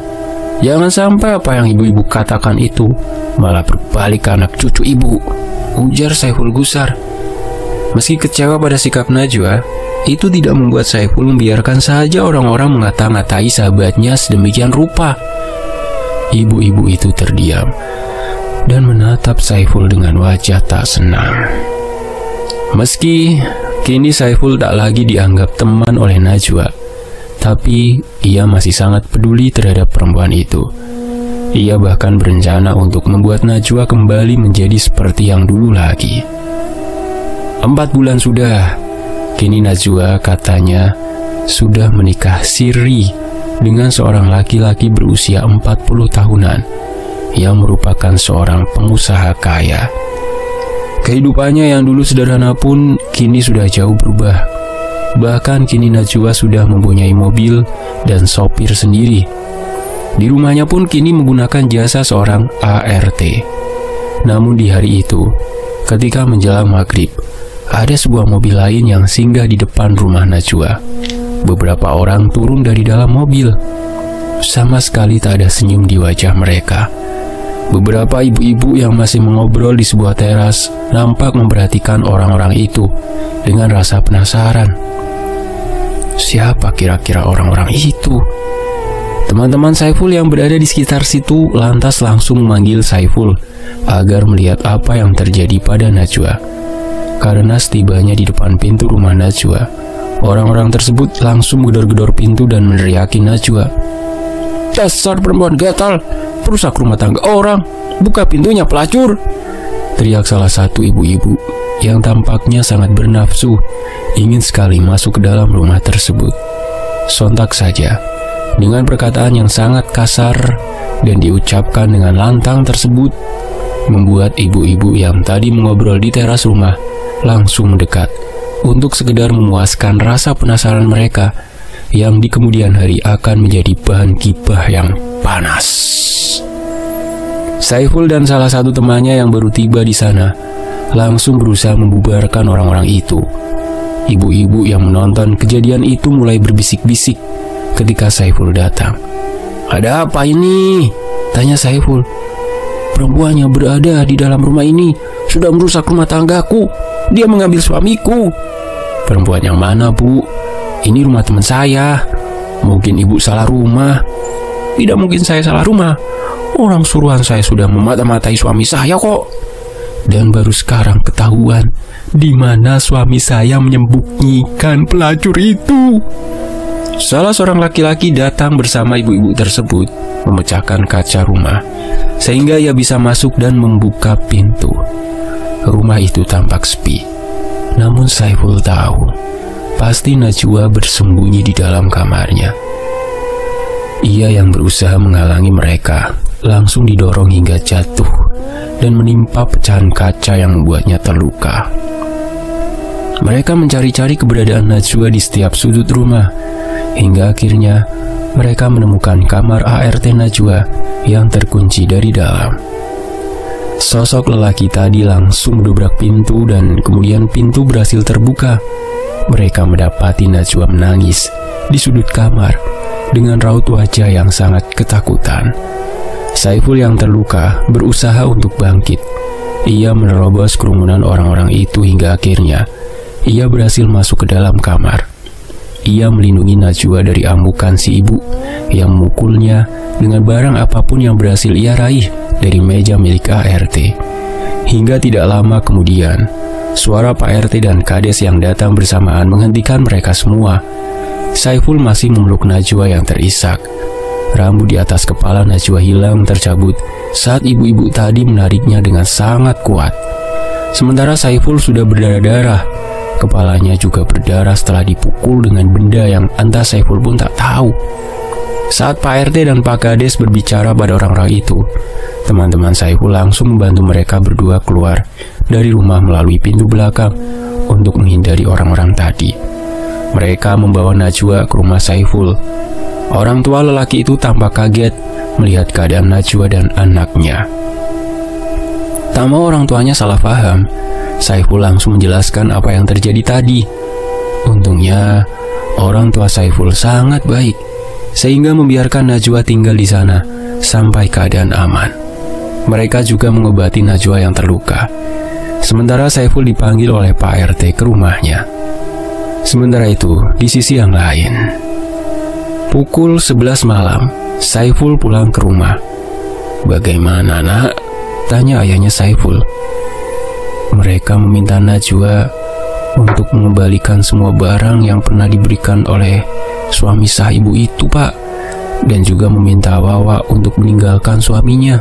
[SPEAKER 1] Jangan sampai apa yang ibu-ibu katakan itu malah berbalik ke anak cucu ibu," ujar Saiful gusar. Meski kecewa pada sikap Najwa, itu tidak membuat Saiful membiarkan saja orang-orang mengata-ngatai sahabatnya sedemikian rupa. Ibu-ibu itu terdiam dan menatap Saiful dengan wajah tak senang. Meski kini Saiful tak lagi dianggap teman oleh Najwa, tapi ia masih sangat peduli terhadap perempuan itu. Ia bahkan berencana untuk membuat Najwa kembali menjadi seperti yang dulu lagi. 4 bulan sudah, kini Najwa katanya sudah menikah siri dengan seorang laki-laki berusia 40 tahunan yang merupakan seorang pengusaha kaya. Kehidupannya yang dulu sederhana pun kini sudah jauh berubah. Bahkan kini Najwa sudah mempunyai mobil dan sopir sendiri. Di rumahnya pun kini menggunakan jasa seorang ART. Namun di hari itu, ketika menjelang maghrib, ada sebuah mobil lain yang singgah di depan rumah Najwa. Beberapa orang turun dari dalam mobil. Sama sekali tak ada senyum di wajah mereka. Beberapa ibu-ibu yang masih mengobrol di sebuah teras nampak memperhatikan orang-orang itu dengan rasa penasaran. Siapa kira-kira orang-orang itu? Teman-teman Saiful yang berada di sekitar situ lantas langsung memanggil Saiful agar melihat apa yang terjadi pada Najwa. Karena setibanya di depan pintu rumah Najwa, orang-orang tersebut langsung gedor-gedor pintu dan meneriaki Najwa. "Dasar perempuan gatal, perusak rumah tangga orang, buka pintunya pelacur!" teriak salah satu ibu-ibu yang tampaknya sangat bernafsu, ingin sekali masuk ke dalam rumah tersebut. Sontak saja, dengan perkataan yang sangat kasar dan diucapkan dengan lantang tersebut, membuat ibu-ibu yang tadi mengobrol di teras rumah langsung mendekat untuk sekedar memuaskan rasa penasaran mereka yang di kemudian hari akan menjadi bahan gibah yang panas. Saiful dan salah satu temannya yang baru tiba di sana langsung berusaha membubarkan orang-orang itu. Ibu-ibu yang menonton kejadian itu mulai berbisik-bisik ketika Saiful datang. "Ada apa ini?" tanya Saiful. "Perempuan yang berada di dalam rumah ini sudah merusak rumah tanggaku. Dia mengambil suamiku." "Perempuan yang mana, Bu?" "Ini rumah teman saya. Mungkin ibu salah rumah." "Tidak mungkin saya salah rumah. Orang suruhan saya sudah memata-matai suami saya kok. Dan baru sekarang ketahuan di mana suami saya menyembunyikan pelacur itu." Salah seorang laki-laki datang bersama ibu-ibu tersebut memecahkan kaca rumah sehingga ia bisa masuk dan membuka pintu. Rumah itu tampak sepi. Namun Saiful tahu pasti Najwa bersembunyi di dalam kamarnya. Ia yang berusaha menghalangi mereka langsung didorong hingga jatuh dan menimpa pecahan kaca yang membuatnya terluka. Mereka mencari-cari keberadaan Najwa di setiap sudut rumah, hingga akhirnya mereka menemukan kamar ART Najwa yang terkunci dari dalam. Sosok lelaki tadi langsung mendobrak pintu dan kemudian pintu berhasil terbuka. Mereka mendapati Najwa menangis di sudut kamar dengan raut wajah yang sangat ketakutan. Saiful yang terluka berusaha untuk bangkit. Ia menerobos kerumunan orang-orang itu hingga akhirnya ia berhasil masuk ke dalam kamar. Ia melindungi Najwa dari amukan si ibu yang memukulnya dengan barang apapun yang berhasil ia raih dari meja milik ART. Hingga tidak lama kemudian, suara Pak RT dan Kades yang datang bersamaan menghentikan mereka semua. Saiful masih memeluk Najwa yang terisak. Rambut di atas kepala Najwa hilang tercabut saat ibu-ibu tadi menariknya dengan sangat kuat. Sementara Saiful sudah berdarah-darah. Kepalanya juga berdarah setelah dipukul dengan benda yang entah Saiful pun tak tahu. Saat Pak RT dan Pak Kades berbicara pada orang-orang itu, teman-teman Saiful langsung membantu mereka berdua keluar dari rumah melalui pintu belakang untuk menghindari orang-orang tadi. Mereka membawa Najwa ke rumah Saiful. Orang tua lelaki itu tampak kaget melihat keadaan Najwa dan anaknya. Tak mau orang tuanya salah paham, Saiful langsung menjelaskan apa yang terjadi tadi. Untungnya, orang tua Saiful sangat baik, sehingga membiarkan Najwa tinggal di sana sampai keadaan aman. Mereka juga mengobati Najwa yang terluka. Sementara Saiful dipanggil oleh Pak RT ke rumahnya. Sementara itu, di sisi yang lain, pukul 11 malam, Saiful pulang ke rumah. "Bagaimana, Nak?" tanya ayahnya Saiful. "Mereka meminta Najwa untuk mengembalikan semua barang yang pernah diberikan oleh suami sah ibu itu, Pak. Dan juga meminta Wawa untuk meninggalkan suaminya.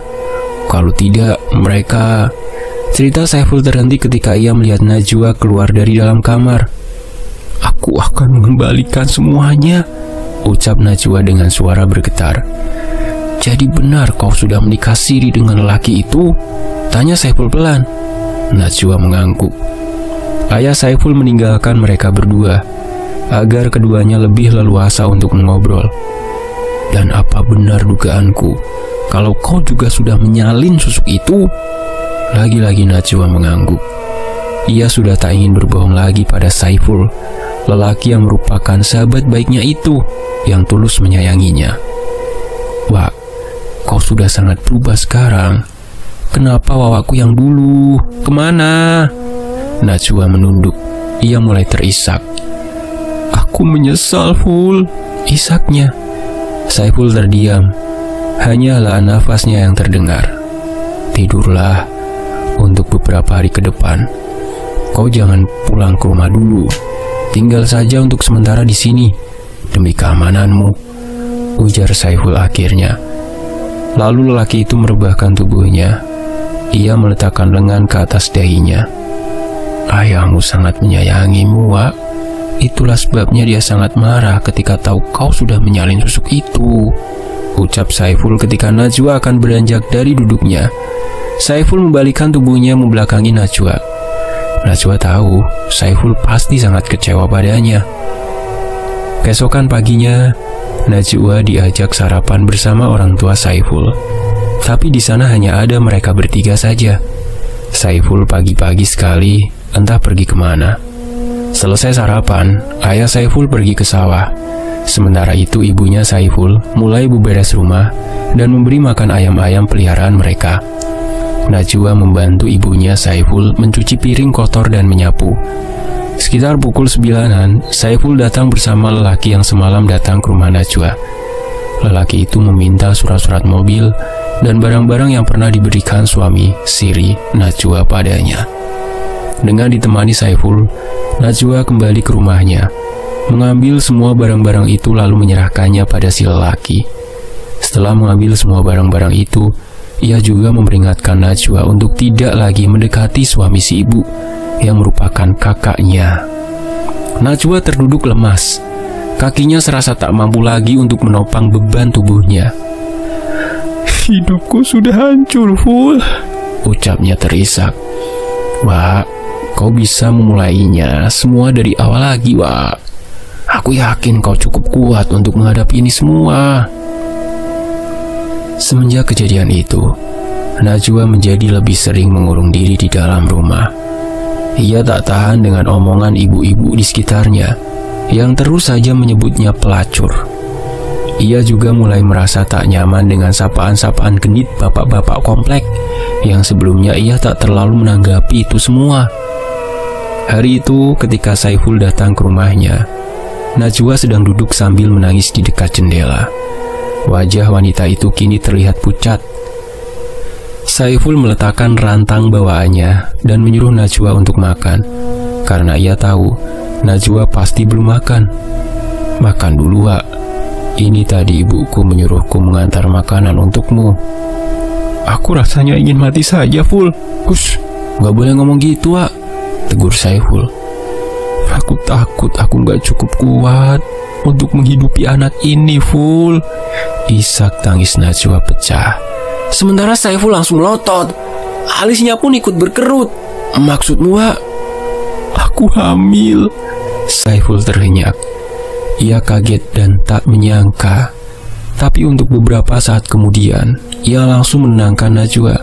[SPEAKER 1] Kalau tidak, mereka... Cerita Saiful terhenti ketika ia melihat Najwa keluar dari dalam kamar. "Aku akan mengembalikan semuanya," ucap Najwa dengan suara bergetar. "Jadi benar kau sudah menikah siri dengan lelaki itu?" tanya Saiful pelan. Najwa mengangguk. Ayah Saiful meninggalkan mereka berdua agar keduanya lebih leluasa untuk mengobrol. "Dan apa benar dugaanku kalau kau juga sudah menyalin susuk itu?" Lagi-lagi Najwa mengangguk. Ia sudah tak ingin berbohong lagi pada Saiful, lelaki yang merupakan sahabat baiknya itu yang tulus menyayanginya. "Wak, kau sudah sangat berubah sekarang. Kenapa Wawaku yang dulu? Kemana?" Najwa menunduk. Ia mulai terisak. "Aku menyesal, Ful," isaknya. Saiful terdiam. Hanyalah nafasnya yang terdengar. "Tidurlah untuk beberapa hari ke depan. Kau jangan pulang ke rumah dulu. Tinggal saja untuk sementara di sini demi keamananmu," ujar Saiful akhirnya. Lalu lelaki itu merebahkan tubuhnya. Ia meletakkan lengan ke atas dahinya. "Ayahmu sangat menyayangimu, Wak. Itulah sebabnya dia sangat marah ketika tahu kau sudah menyalin susuk itu," ucap Saiful ketika Najwa akan beranjak dari duduknya. Saiful membalikkan tubuhnya membelakangi Najwa. Najwa tahu Saiful pasti sangat kecewa padanya. Keesokan paginya, Najwa diajak sarapan bersama orang tua Saiful. Tapi di sana hanya ada mereka bertiga saja. Saiful pagi-pagi sekali entah pergi kemana. Selesai sarapan, ayah Saiful pergi ke sawah. Sementara itu ibunya Saiful mulai beberes rumah dan memberi makan ayam-ayam peliharaan mereka. Najwa membantu ibunya Saiful mencuci piring kotor dan menyapu. Sekitar pukul 9-an, Saiful datang bersama lelaki yang semalam datang ke rumah Najwa. Lelaki itu meminta surat-surat mobil dan barang-barang yang pernah diberikan suami siri Najwa padanya. Dengan ditemani Saiful, Najwa kembali ke rumahnya, mengambil semua barang-barang itu lalu menyerahkannya pada si lelaki. Setelah mengambil semua barang-barang itu, ia juga memperingatkan Najwa untuk tidak lagi mendekati suami si ibu yang merupakan kakaknya. Najwa terduduk lemas. Kakinya serasa tak mampu lagi untuk menopang beban tubuhnya. "Hidupku sudah hancur, Ful," ucapnya terisak. "Wak, kau bisa memulainya semua dari awal lagi, Wak. Aku yakin kau cukup kuat untuk menghadapi ini semua." Semenjak kejadian itu, Najwa menjadi lebih sering mengurung diri di dalam rumah. Ia tak tahan dengan omongan ibu-ibu di sekitarnya yang terus saja menyebutnya pelacur. Ia juga mulai merasa tak nyaman dengan sapaan-sapaan genit bapak-bapak komplek yang sebelumnya ia tak terlalu menanggapi itu semua. Hari itu ketika Saiful datang ke rumahnya, Najwa sedang duduk sambil menangis di dekat jendela. Wajah wanita itu kini terlihat pucat. Saiful meletakkan rantang bawaannya dan menyuruh Najwa untuk makan, karena ia tahu Najwa pasti belum makan. "Makan dulu, Wak. Ini tadi ibuku menyuruhku mengantar makanan untukmu." "Aku rasanya ingin mati saja, Ful." "Hush, gak boleh ngomong gitu, Wak," tegur Saiful. "Aku takut aku gak cukup kuat untuk menghidupi anak ini, Ful." Isak tangis Najwa pecah. Sementara Saiful langsung melotot. Alisnya pun ikut berkerut. "Maksudmu, Wak?" "Aku hamil." Saiful terhenyak. Ia kaget dan tak menyangka. Tapi untuk beberapa saat kemudian, ia langsung menenangkan Najwa.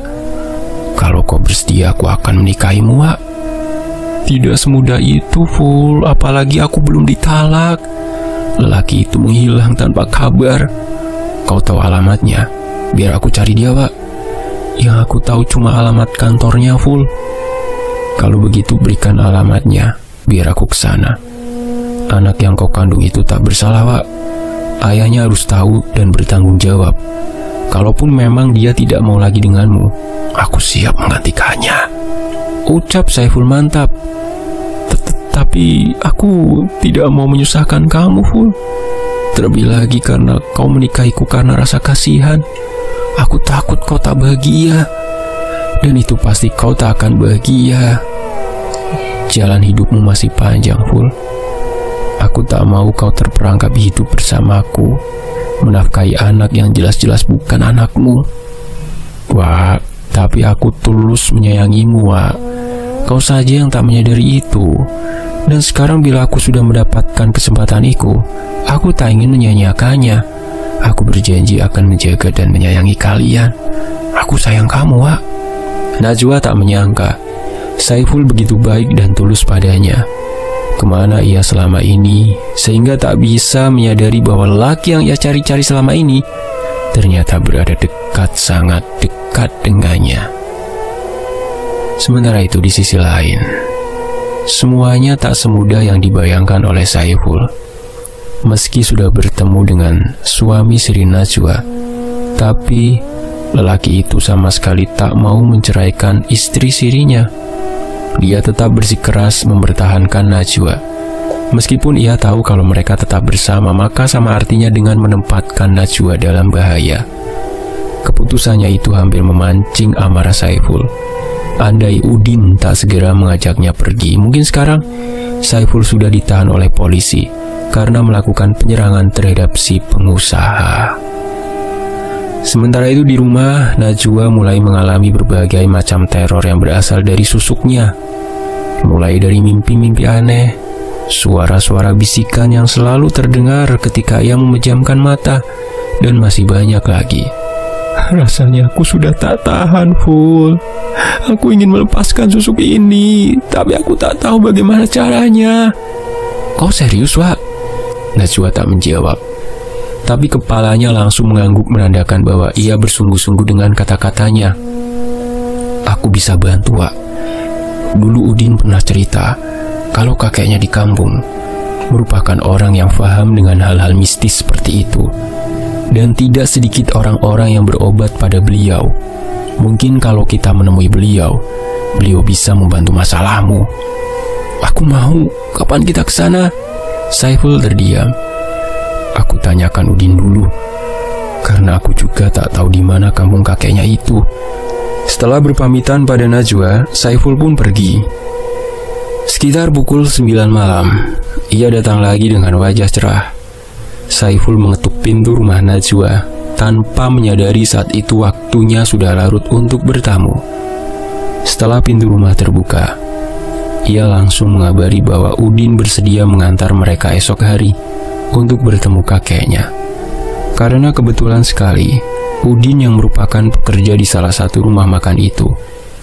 [SPEAKER 1] "Kalau kau bersedia, aku akan menikahimu, Wak." "Tidak semudah itu, Ful. Apalagi aku belum ditalak." Lelaki itu menghilang tanpa kabar. "Kau tahu alamatnya? Biar aku cari dia, Wak." "Yang aku tahu cuma alamat kantornya, Ful." "Kalau begitu berikan alamatnya, biar aku ke sana." "Anak yang kau kandung itu tak bersalah, Wak. Ayahnya harus tahu dan bertanggung jawab. Kalaupun memang dia tidak mau lagi denganmu, aku siap menggantikannya," ucap Saiful mantap. Tapi aku tidak mau menyusahkan kamu, Ful. Terlebih lagi karena kau menikahiku karena rasa kasihan. Aku takut kau tak bahagia. Dan itu pasti kau tak akan bahagia. Jalan hidupmu masih panjang, Ful. Aku tak mau kau terperangkap hidup bersamaku, menafkahi anak yang jelas-jelas bukan anakmu. Wak, tapi aku tulus menyayangimu, Wak. Kau saja yang tak menyadari itu. Dan sekarang bila aku sudah mendapatkan kesempatan itu, aku tak ingin menyia-nyiakannya. Aku berjanji akan menjaga dan menyayangi kalian. Aku sayang kamu, Wak. Najwa tak menyangka Saiful begitu baik dan tulus padanya. Kemana ia selama ini, sehingga tak bisa menyadari bahwa laki yang ia cari-cari selama ini ternyata berada dekat, sangat dekat dengannya. Sementara itu di sisi lain, semuanya tak semudah yang dibayangkan oleh Saiful. Meski sudah bertemu dengan suami siri Najwa, tapi lelaki itu sama sekali tak mau menceraikan istri sirinya. Dia tetap bersikeras mempertahankan Najwa. Meskipun ia tahu kalau mereka tetap bersama, maka sama artinya dengan menempatkan Najwa dalam bahaya. Keputusannya itu hampir memancing amarah Saiful. Andai Udin tak segera mengajaknya pergi, mungkin sekarang Saiful sudah ditahan oleh polisi karena melakukan penyerangan terhadap si pengusaha. Sementara itu di rumah, Najwa mulai mengalami berbagai macam teror yang berasal dari susuknya. Mulai dari mimpi-mimpi aneh, suara-suara bisikan yang selalu terdengar ketika ia memejamkan mata, dan masih banyak lagi. Rasanya aku sudah tak tahan, Ful. Aku ingin melepaskan susuk ini, tapi aku tak tahu bagaimana caranya. Kau serius, Wak? Najwa tak menjawab. Tapi kepalanya langsung mengangguk menandakan bahwa ia bersungguh-sungguh dengan kata-katanya. Aku bisa bantu, Wak. Dulu Udin pernah cerita kalau kakeknya di kampung merupakan orang yang paham dengan hal-hal mistis seperti itu. Dan tidak sedikit orang-orang yang berobat pada beliau. Mungkin kalau kita menemui beliau, beliau bisa membantu masalahmu. Aku mau. Kapan kita ke sana? Saiful terdiam. Aku tanyakan Udin dulu, karena aku juga tak tahu di mana kampung kakeknya itu. Setelah berpamitan pada Najwa, Saiful pun pergi. Sekitar pukul 9 malam, ia datang lagi dengan wajah cerah. Saiful mengetuk pintu rumah Najwa tanpa menyadari saat itu waktunya sudah larut untuk bertamu. Setelah pintu rumah terbuka, ia langsung mengabari bahwa Udin bersedia mengantar mereka esok hari untuk bertemu kakeknya. Karena kebetulan sekali, Udin yang merupakan pekerja di salah satu rumah makan itu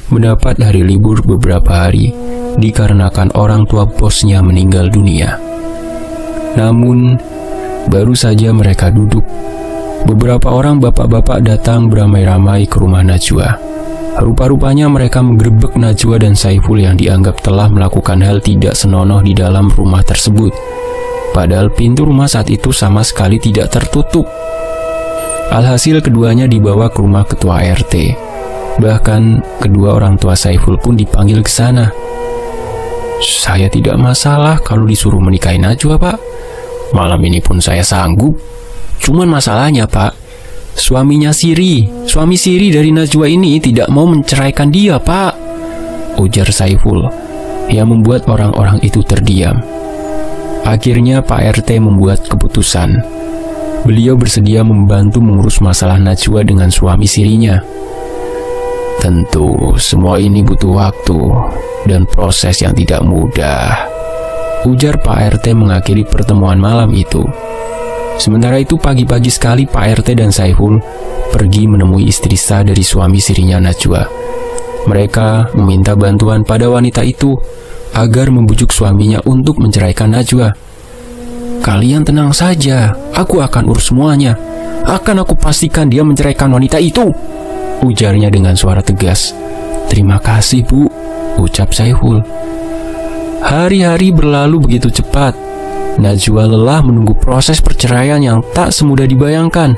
[SPEAKER 1] mendapat hari libur beberapa hari dikarenakan orang tua bosnya meninggal dunia. Namun, baru saja mereka duduk, beberapa orang bapak-bapak datang beramai-ramai ke rumah Najwa. Rupa-rupanya mereka menggerebek Najwa dan Saiful yang dianggap telah melakukan hal tidak senonoh di dalam rumah tersebut. Padahal pintu rumah saat itu sama sekali tidak tertutup. Alhasil keduanya dibawa ke rumah ketua RT. Bahkan kedua orang tua Saiful pun dipanggil ke sana. Saya tidak masalah kalau disuruh menikahi Najwa, Pak. Malam ini pun saya sanggup. Cuman masalahnya, Pak, suami Siri dari Najwa ini tidak mau menceraikan dia, Pak, ujar Saiful, yang membuat orang-orang itu terdiam. Akhirnya Pak RT membuat keputusan. Beliau bersedia membantu mengurus masalah Najwa dengan suami sirinya. Tentu semua ini butuh waktu dan proses yang tidak mudah, ujar Pak RT mengakhiri pertemuan malam itu. Sementara itu pagi-pagi sekali Pak RT dan Saiful pergi menemui istri sah dari suami sirinya Najwa. Mereka meminta bantuan pada wanita itu agar membujuk suaminya untuk menceraikan Najwa. Kalian tenang saja, aku akan urus semuanya. Akan aku pastikan dia menceraikan wanita itu, ujarnya dengan suara tegas. Terima kasih, Bu, ucap Saiful. Hari-hari berlalu begitu cepat. Najwa lelah menunggu proses perceraian yang tak semudah dibayangkan.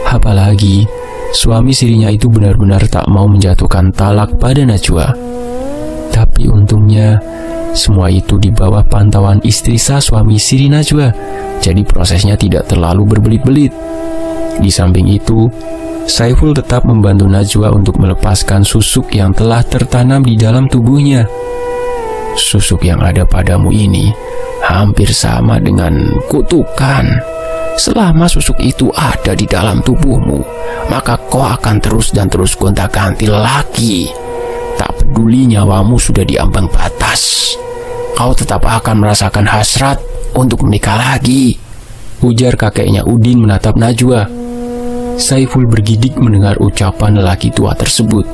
[SPEAKER 1] Apalagi suami sirinya itu benar-benar tak mau menjatuhkan talak pada Najwa. Tapi untungnya Semua itu di bawah pantauan istri sah suami Sri Najwa, jadi prosesnya tidak terlalu berbelit-belit. Di samping itu, Saiful tetap membantu Najwa untuk melepaskan susuk yang telah tertanam di dalam tubuhnya. Susuk yang ada padamu ini hampir sama dengan kutukan. Selama susuk itu ada di dalam tubuhmu, maka kau akan terus dan terus gonta-ganti lelaki. Tak peduli nyawamu sudah di ambang batas, kau tetap akan merasakan hasrat untuk menikah lagi, ujar kakeknya Udin menatap Najwa. Saiful bergidik mendengar ucapan lelaki tua tersebut.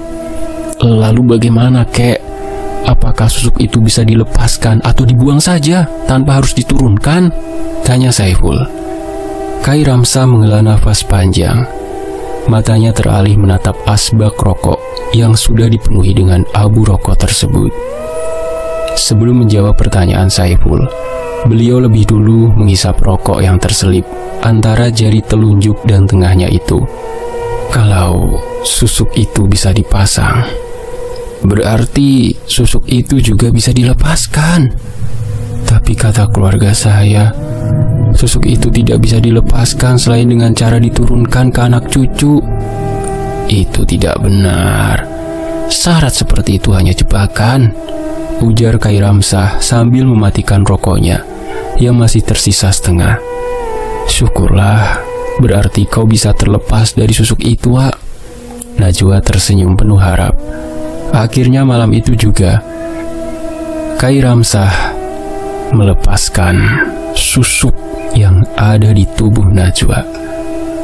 [SPEAKER 1] Lalu bagaimana, kek? Apakah susuk itu bisa dilepaskan atau dibuang saja tanpa harus diturunkan? Tanya Saiful. Kai Ramsa menghela nafas panjang. Matanya teralih menatap asbak rokok yang sudah dipenuhi dengan abu rokok tersebut. Sebelum menjawab pertanyaan Saiful, beliau lebih dulu menghisap rokok yang terselip antara jari telunjuk dan tengahnya itu. Kalau susuk itu bisa dipasang, berarti susuk itu juga bisa dilepaskan. Tapi kata keluarga saya, susuk itu tidak bisa dilepaskan selain dengan cara diturunkan ke anak cucu. Itu tidak benar. Syarat seperti itu hanya jebakan, ujar Kai Ramsah sambil mematikan rokoknya yang masih tersisa setengah. Syukurlah, berarti kau bisa terlepas dari susuk itu, Wak. Najwa tersenyum penuh harap. Akhirnya malam itu juga, Kai Ramsah melepaskan susuk yang ada di tubuh Najwa.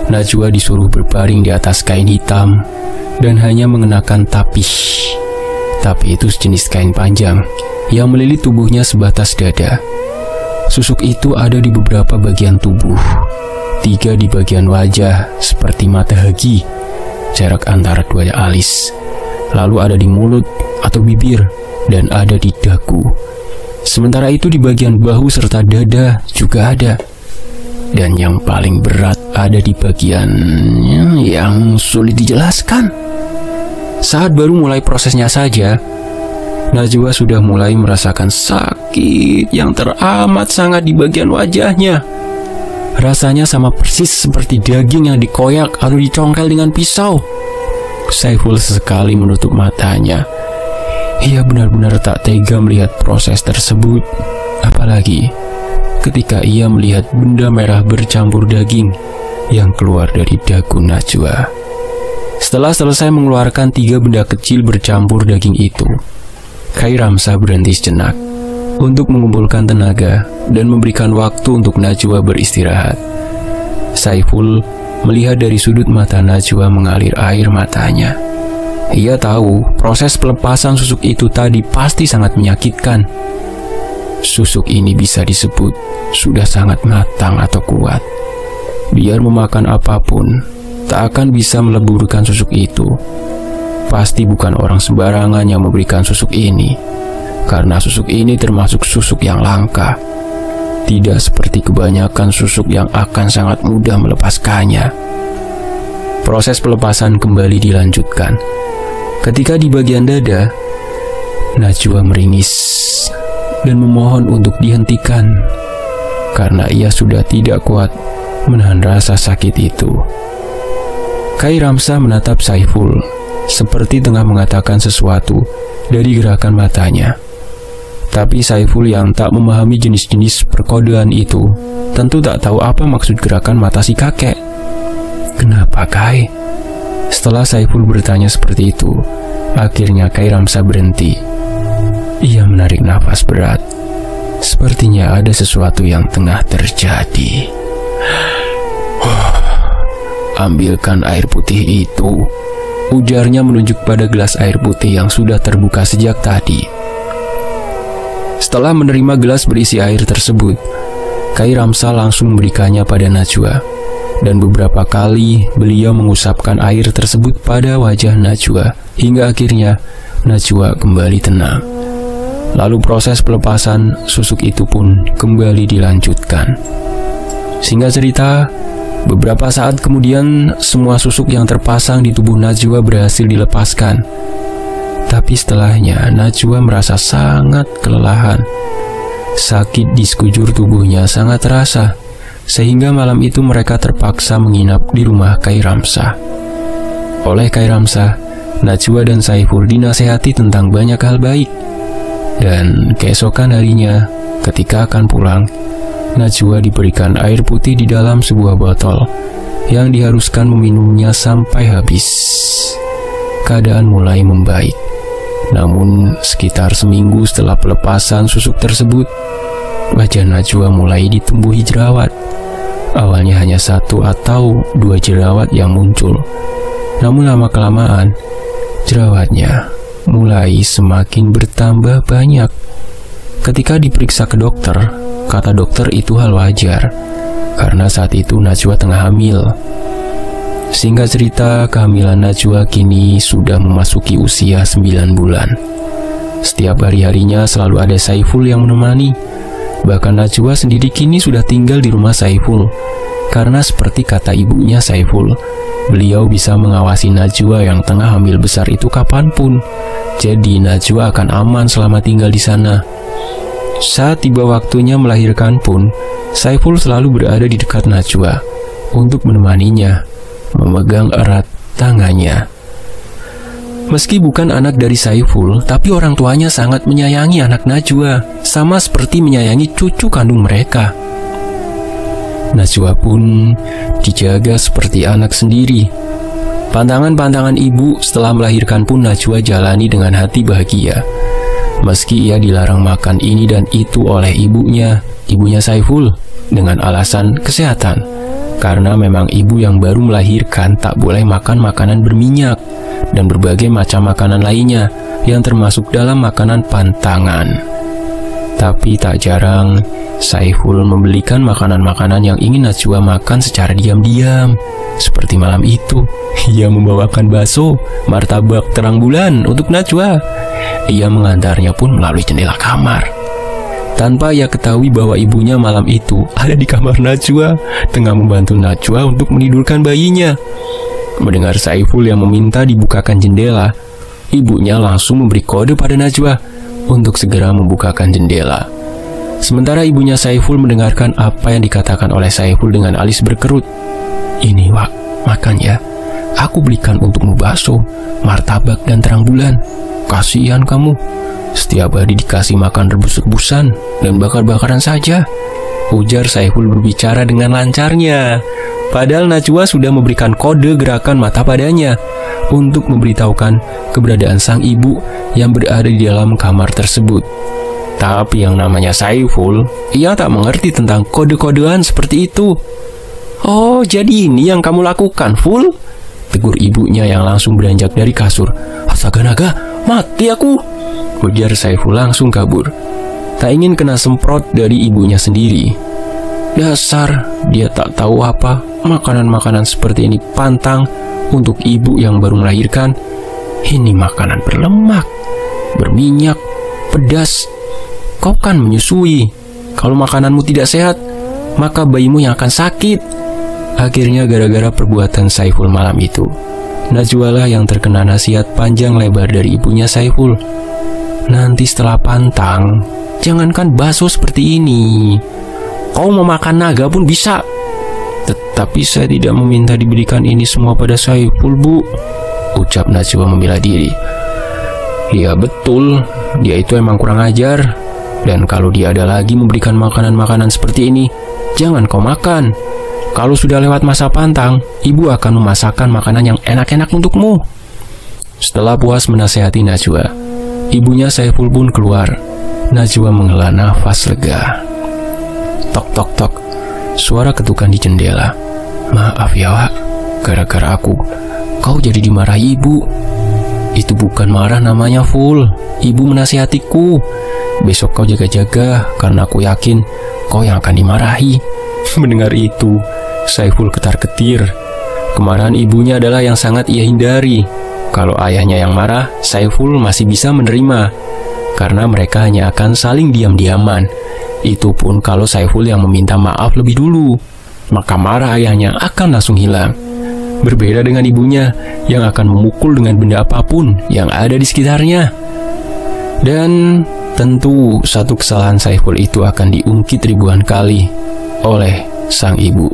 [SPEAKER 1] Najwa disuruh berbaring di atas kain hitam dan hanya mengenakan tapih. Tapi itu sejenis kain panjang yang melilit tubuhnya sebatas dada. Susuk itu ada di beberapa bagian tubuh. 3 di bagian wajah seperti mata hagi, jarak antara 2 alis. Lalu ada di mulut atau bibir dan ada di dagu. Sementara itu di bagian bahu serta dada juga ada. Dan yang paling berat ada di bagian yang sulit dijelaskan. Saat baru mulai prosesnya saja, Najwa sudah mulai merasakan sakit yang teramat sangat di bagian wajahnya. Rasanya sama persis seperti daging yang dikoyak atau dicongkel dengan pisau. Saiful sesekali menutup matanya. Ia benar-benar tak tega melihat proses tersebut. Apalagi ketika ia melihat benda merah bercampur daging yang keluar dari dagu Najwa. Setelah selesai mengeluarkan 3 benda kecil bercampur daging itu, Kai Ramsah berhenti sejenak untuk mengumpulkan tenaga dan memberikan waktu untuk Najwa beristirahat. Saiful melihat dari sudut mata Najwa mengalir air matanya. Ia tahu proses pelepasan susuk itu tadi pasti sangat menyakitkan. Susuk ini bisa disebut sudah sangat matang atau kuat. Biar memakan apapun, tak akan bisa meleburkan susuk itu. Pasti bukan orang sembarangan yang memberikan susuk ini, karena susuk ini termasuk susuk yang langka. Tidak seperti kebanyakan susuk yang akan sangat mudah melepaskannya. Proses pelepasan kembali dilanjutkan. Ketika di bagian dada, Najwa meringis dan memohon untuk dihentikan karena ia sudah tidak kuat menahan rasa sakit itu. Kai Ramsah menatap Saiful seperti tengah mengatakan sesuatu dari gerakan matanya. Tapi Saiful yang tak memahami jenis-jenis perkodean itu tentu tak tahu apa maksud gerakan mata si kakek. Kenapa, Kai? Setelah Saiful bertanya seperti itu, akhirnya Kai Ramsah berhenti. Ia menarik nafas berat. Sepertinya ada sesuatu yang tengah terjadi. Ambilkan air putih itu, ujarnya menunjuk pada gelas air putih yang sudah terbuka sejak tadi. Setelah menerima gelas berisi air tersebut, Kai Ramsah langsung memberikannya pada Najwa. Dan beberapa kali beliau mengusapkan air tersebut pada wajah Najwa hingga akhirnya Najwa kembali tenang. Lalu proses pelepasan susuk itu pun kembali dilanjutkan. Singkat cerita, beberapa saat kemudian semua susuk yang terpasang di tubuh Najwa berhasil dilepaskan. Tapi setelahnya Najwa merasa sangat kelelahan. Sakit di sekujur tubuhnya sangat terasa, sehingga malam itu mereka terpaksa menginap di rumah Khairamsah. Oleh Khairamsah, Najwa dan Saiful dinasehati tentang banyak hal baik. Dan keesokan harinya, ketika akan pulang, Najwa diberikan air putih di dalam sebuah botol yang diharuskan meminumnya sampai habis. Keadaan mulai membaik. Namun, sekitar seminggu setelah pelepasan susuk tersebut, wajah Najwa mulai ditumbuhi jerawat. Awalnya hanya 1 atau 2 jerawat yang muncul. Namun lama-kelamaan, jerawatnya mulai semakin bertambah banyak. Ketika diperiksa ke dokter, kata dokter itu hal wajar, karena saat itu Najwa tengah hamil. Singkat cerita, kehamilan Najwa kini sudah memasuki usia 9 bulan. Setiap hari-harinya selalu ada Saiful yang menemani. Bahkan Najwa sendiri kini sudah tinggal di rumah Saiful. Karena seperti kata ibunya Saiful, beliau bisa mengawasi Najwa yang tengah hamil besar itu kapanpun. Jadi Najwa akan aman selama tinggal di sana. Saat tiba waktunya melahirkan pun, Saiful selalu berada di dekat Najwa untuk menemaninya, memegang erat tangannya. Meski bukan anak dari Saiful, tapi orang tuanya sangat menyayangi anak Najwa, sama seperti menyayangi cucu kandung mereka. Najwa pun dijaga seperti anak sendiri. Pantangan-pantangan ibu setelah melahirkan pun Najwa jalani dengan hati bahagia. Meski ia dilarang makan ini dan itu oleh ibunya Saiful, dengan alasan kesehatan. Karena memang ibu yang baru melahirkan tak boleh makan makanan berminyak dan berbagai macam makanan lainnya yang termasuk dalam makanan pantangan. Tapi tak jarang Saiful membelikan makanan-makanan yang ingin Najwa makan secara diam-diam. Seperti malam itu, ia membawakan bakso, martabak terang bulan untuk Najwa. Ia mengantarnya pun melalui jendela kamar. Tanpa ia ketahui bahwa ibunya malam itu ada di kamar Najwa, tengah membantu Najwa untuk menidurkan bayinya. Mendengar Saiful yang meminta dibukakan jendela, ibunya langsung memberi kode pada Najwa untuk segera membukakan jendela. Sementara ibunya Saiful mendengarkan apa yang dikatakan oleh Saiful dengan alis berkerut. "Ini, Wak, makan ya. Aku belikan untukmu bakso, martabak, dan terang bulan. Kasihan kamu. Setiap hari dikasih makan rebus-rebusan dan bakar-bakaran saja," ujar Saiful berbicara dengan lancarnya. Padahal Najwa sudah memberikan kode gerakan mata padanya untuk memberitahukan keberadaan sang ibu yang berada di dalam kamar tersebut. Tapi yang namanya Saiful, ia tak mengerti tentang kode-kodean seperti itu. "Oh, jadi ini yang kamu lakukan, Ful?" tegur ibunya yang langsung beranjak dari kasur. "Astaga naga, mati aku!" ujar Saiful langsung kabur. Tak ingin kena semprot dari ibunya sendiri. Dasar, dia tak tahu apa makanan-makanan seperti ini pantang untuk ibu yang baru melahirkan. Ini makanan berlemak, berminyak, pedas. Kau kan menyusui. Kalau makananmu tidak sehat, maka bayimu yang akan sakit. Akhirnya gara-gara perbuatan Saiful malam itu, Najwa lah yang terkena nasihat panjang lebar dari ibunya Saiful. "Nanti setelah pantang, jangankan bakso seperti ini. Kau mau makan naga pun bisa. Tetapi saya tidak meminta diberikan ini semua pada Saiful, Bu," ucap Najwa membela diri. "Ya betul, dia itu emang kurang ajar. Dan kalau dia ada lagi memberikan makanan-makanan seperti ini, jangan kau makan. Kalau sudah lewat masa pantang, ibu akan memasakkan makanan yang enak-enak untukmu." Setelah puas menasehati Najwa, ibunya Saiful pun keluar. Najwa menghela nafas lega. Tok tok tok, suara ketukan di jendela. "Maaf ya, Wak, gara-gara aku kau jadi dimarahi ibu." "Itu bukan marah namanya, Ful. Ibu menasihatiku. Besok kau jaga-jaga, karena aku yakin kau yang akan dimarahi." Mendengar itu, Saiful ketar-ketir. Kemarahan ibunya adalah yang sangat ia hindari. Kalau ayahnya yang marah, Saiful masih bisa menerima, karena mereka hanya akan saling diam-diaman. Itu pun kalau Saiful yang meminta maaf lebih dulu, maka marah ayahnya akan langsung hilang. Berbeda dengan ibunya yang akan memukul dengan benda apapun yang ada di sekitarnya. Dan tentu satu kesalahan Saiful itu akan diungkit ribuan kali oleh sang ibu.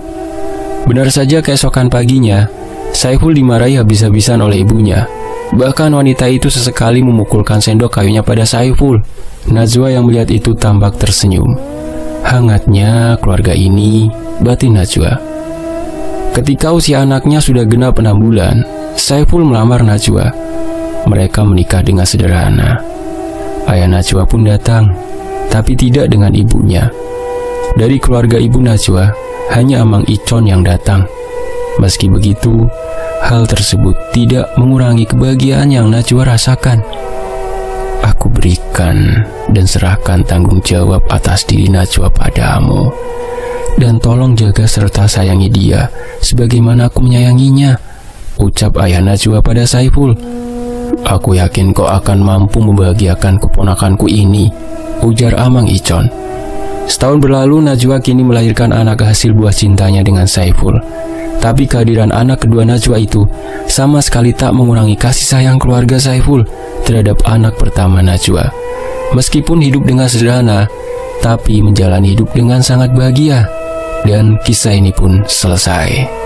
[SPEAKER 1] Benar saja keesokan paginya, Saiful dimarahi habis-habisan oleh ibunya. Bahkan wanita itu sesekali memukulkan sendok kayunya pada Saiful. Najwa yang melihat itu tampak tersenyum. Hangatnya keluarga ini, batin Najwa. Ketika usia anaknya sudah genap 6 bulan, Saiful melamar Najwa. Mereka menikah dengan sederhana. Ayah Najwa pun datang, tapi tidak dengan ibunya. Dari keluarga ibu Najwa, hanya Amang Icon yang datang. Meski begitu, hal tersebut tidak mengurangi kebahagiaan yang Najwa rasakan. Aku berikan dan serahkan tanggung jawab atas diri Najwa padamu. Dan tolong jaga serta sayangi dia sebagaimana aku menyayanginya, ucap ayah Najwa pada Saiful. Aku yakin kau akan mampu membahagiakan keponakanku ini, ujar Amang Icon. Setahun berlalu, Najwa kini melahirkan anak hasil buah cintanya dengan Saiful. Tapi kehadiran anak kedua Najwa itu sama sekali tak mengurangi kasih sayang keluarga Saiful terhadap anak pertama Najwa. Meskipun hidup dengan sederhana, tapi menjalani hidup dengan sangat bahagia. Dan kisah ini pun selesai.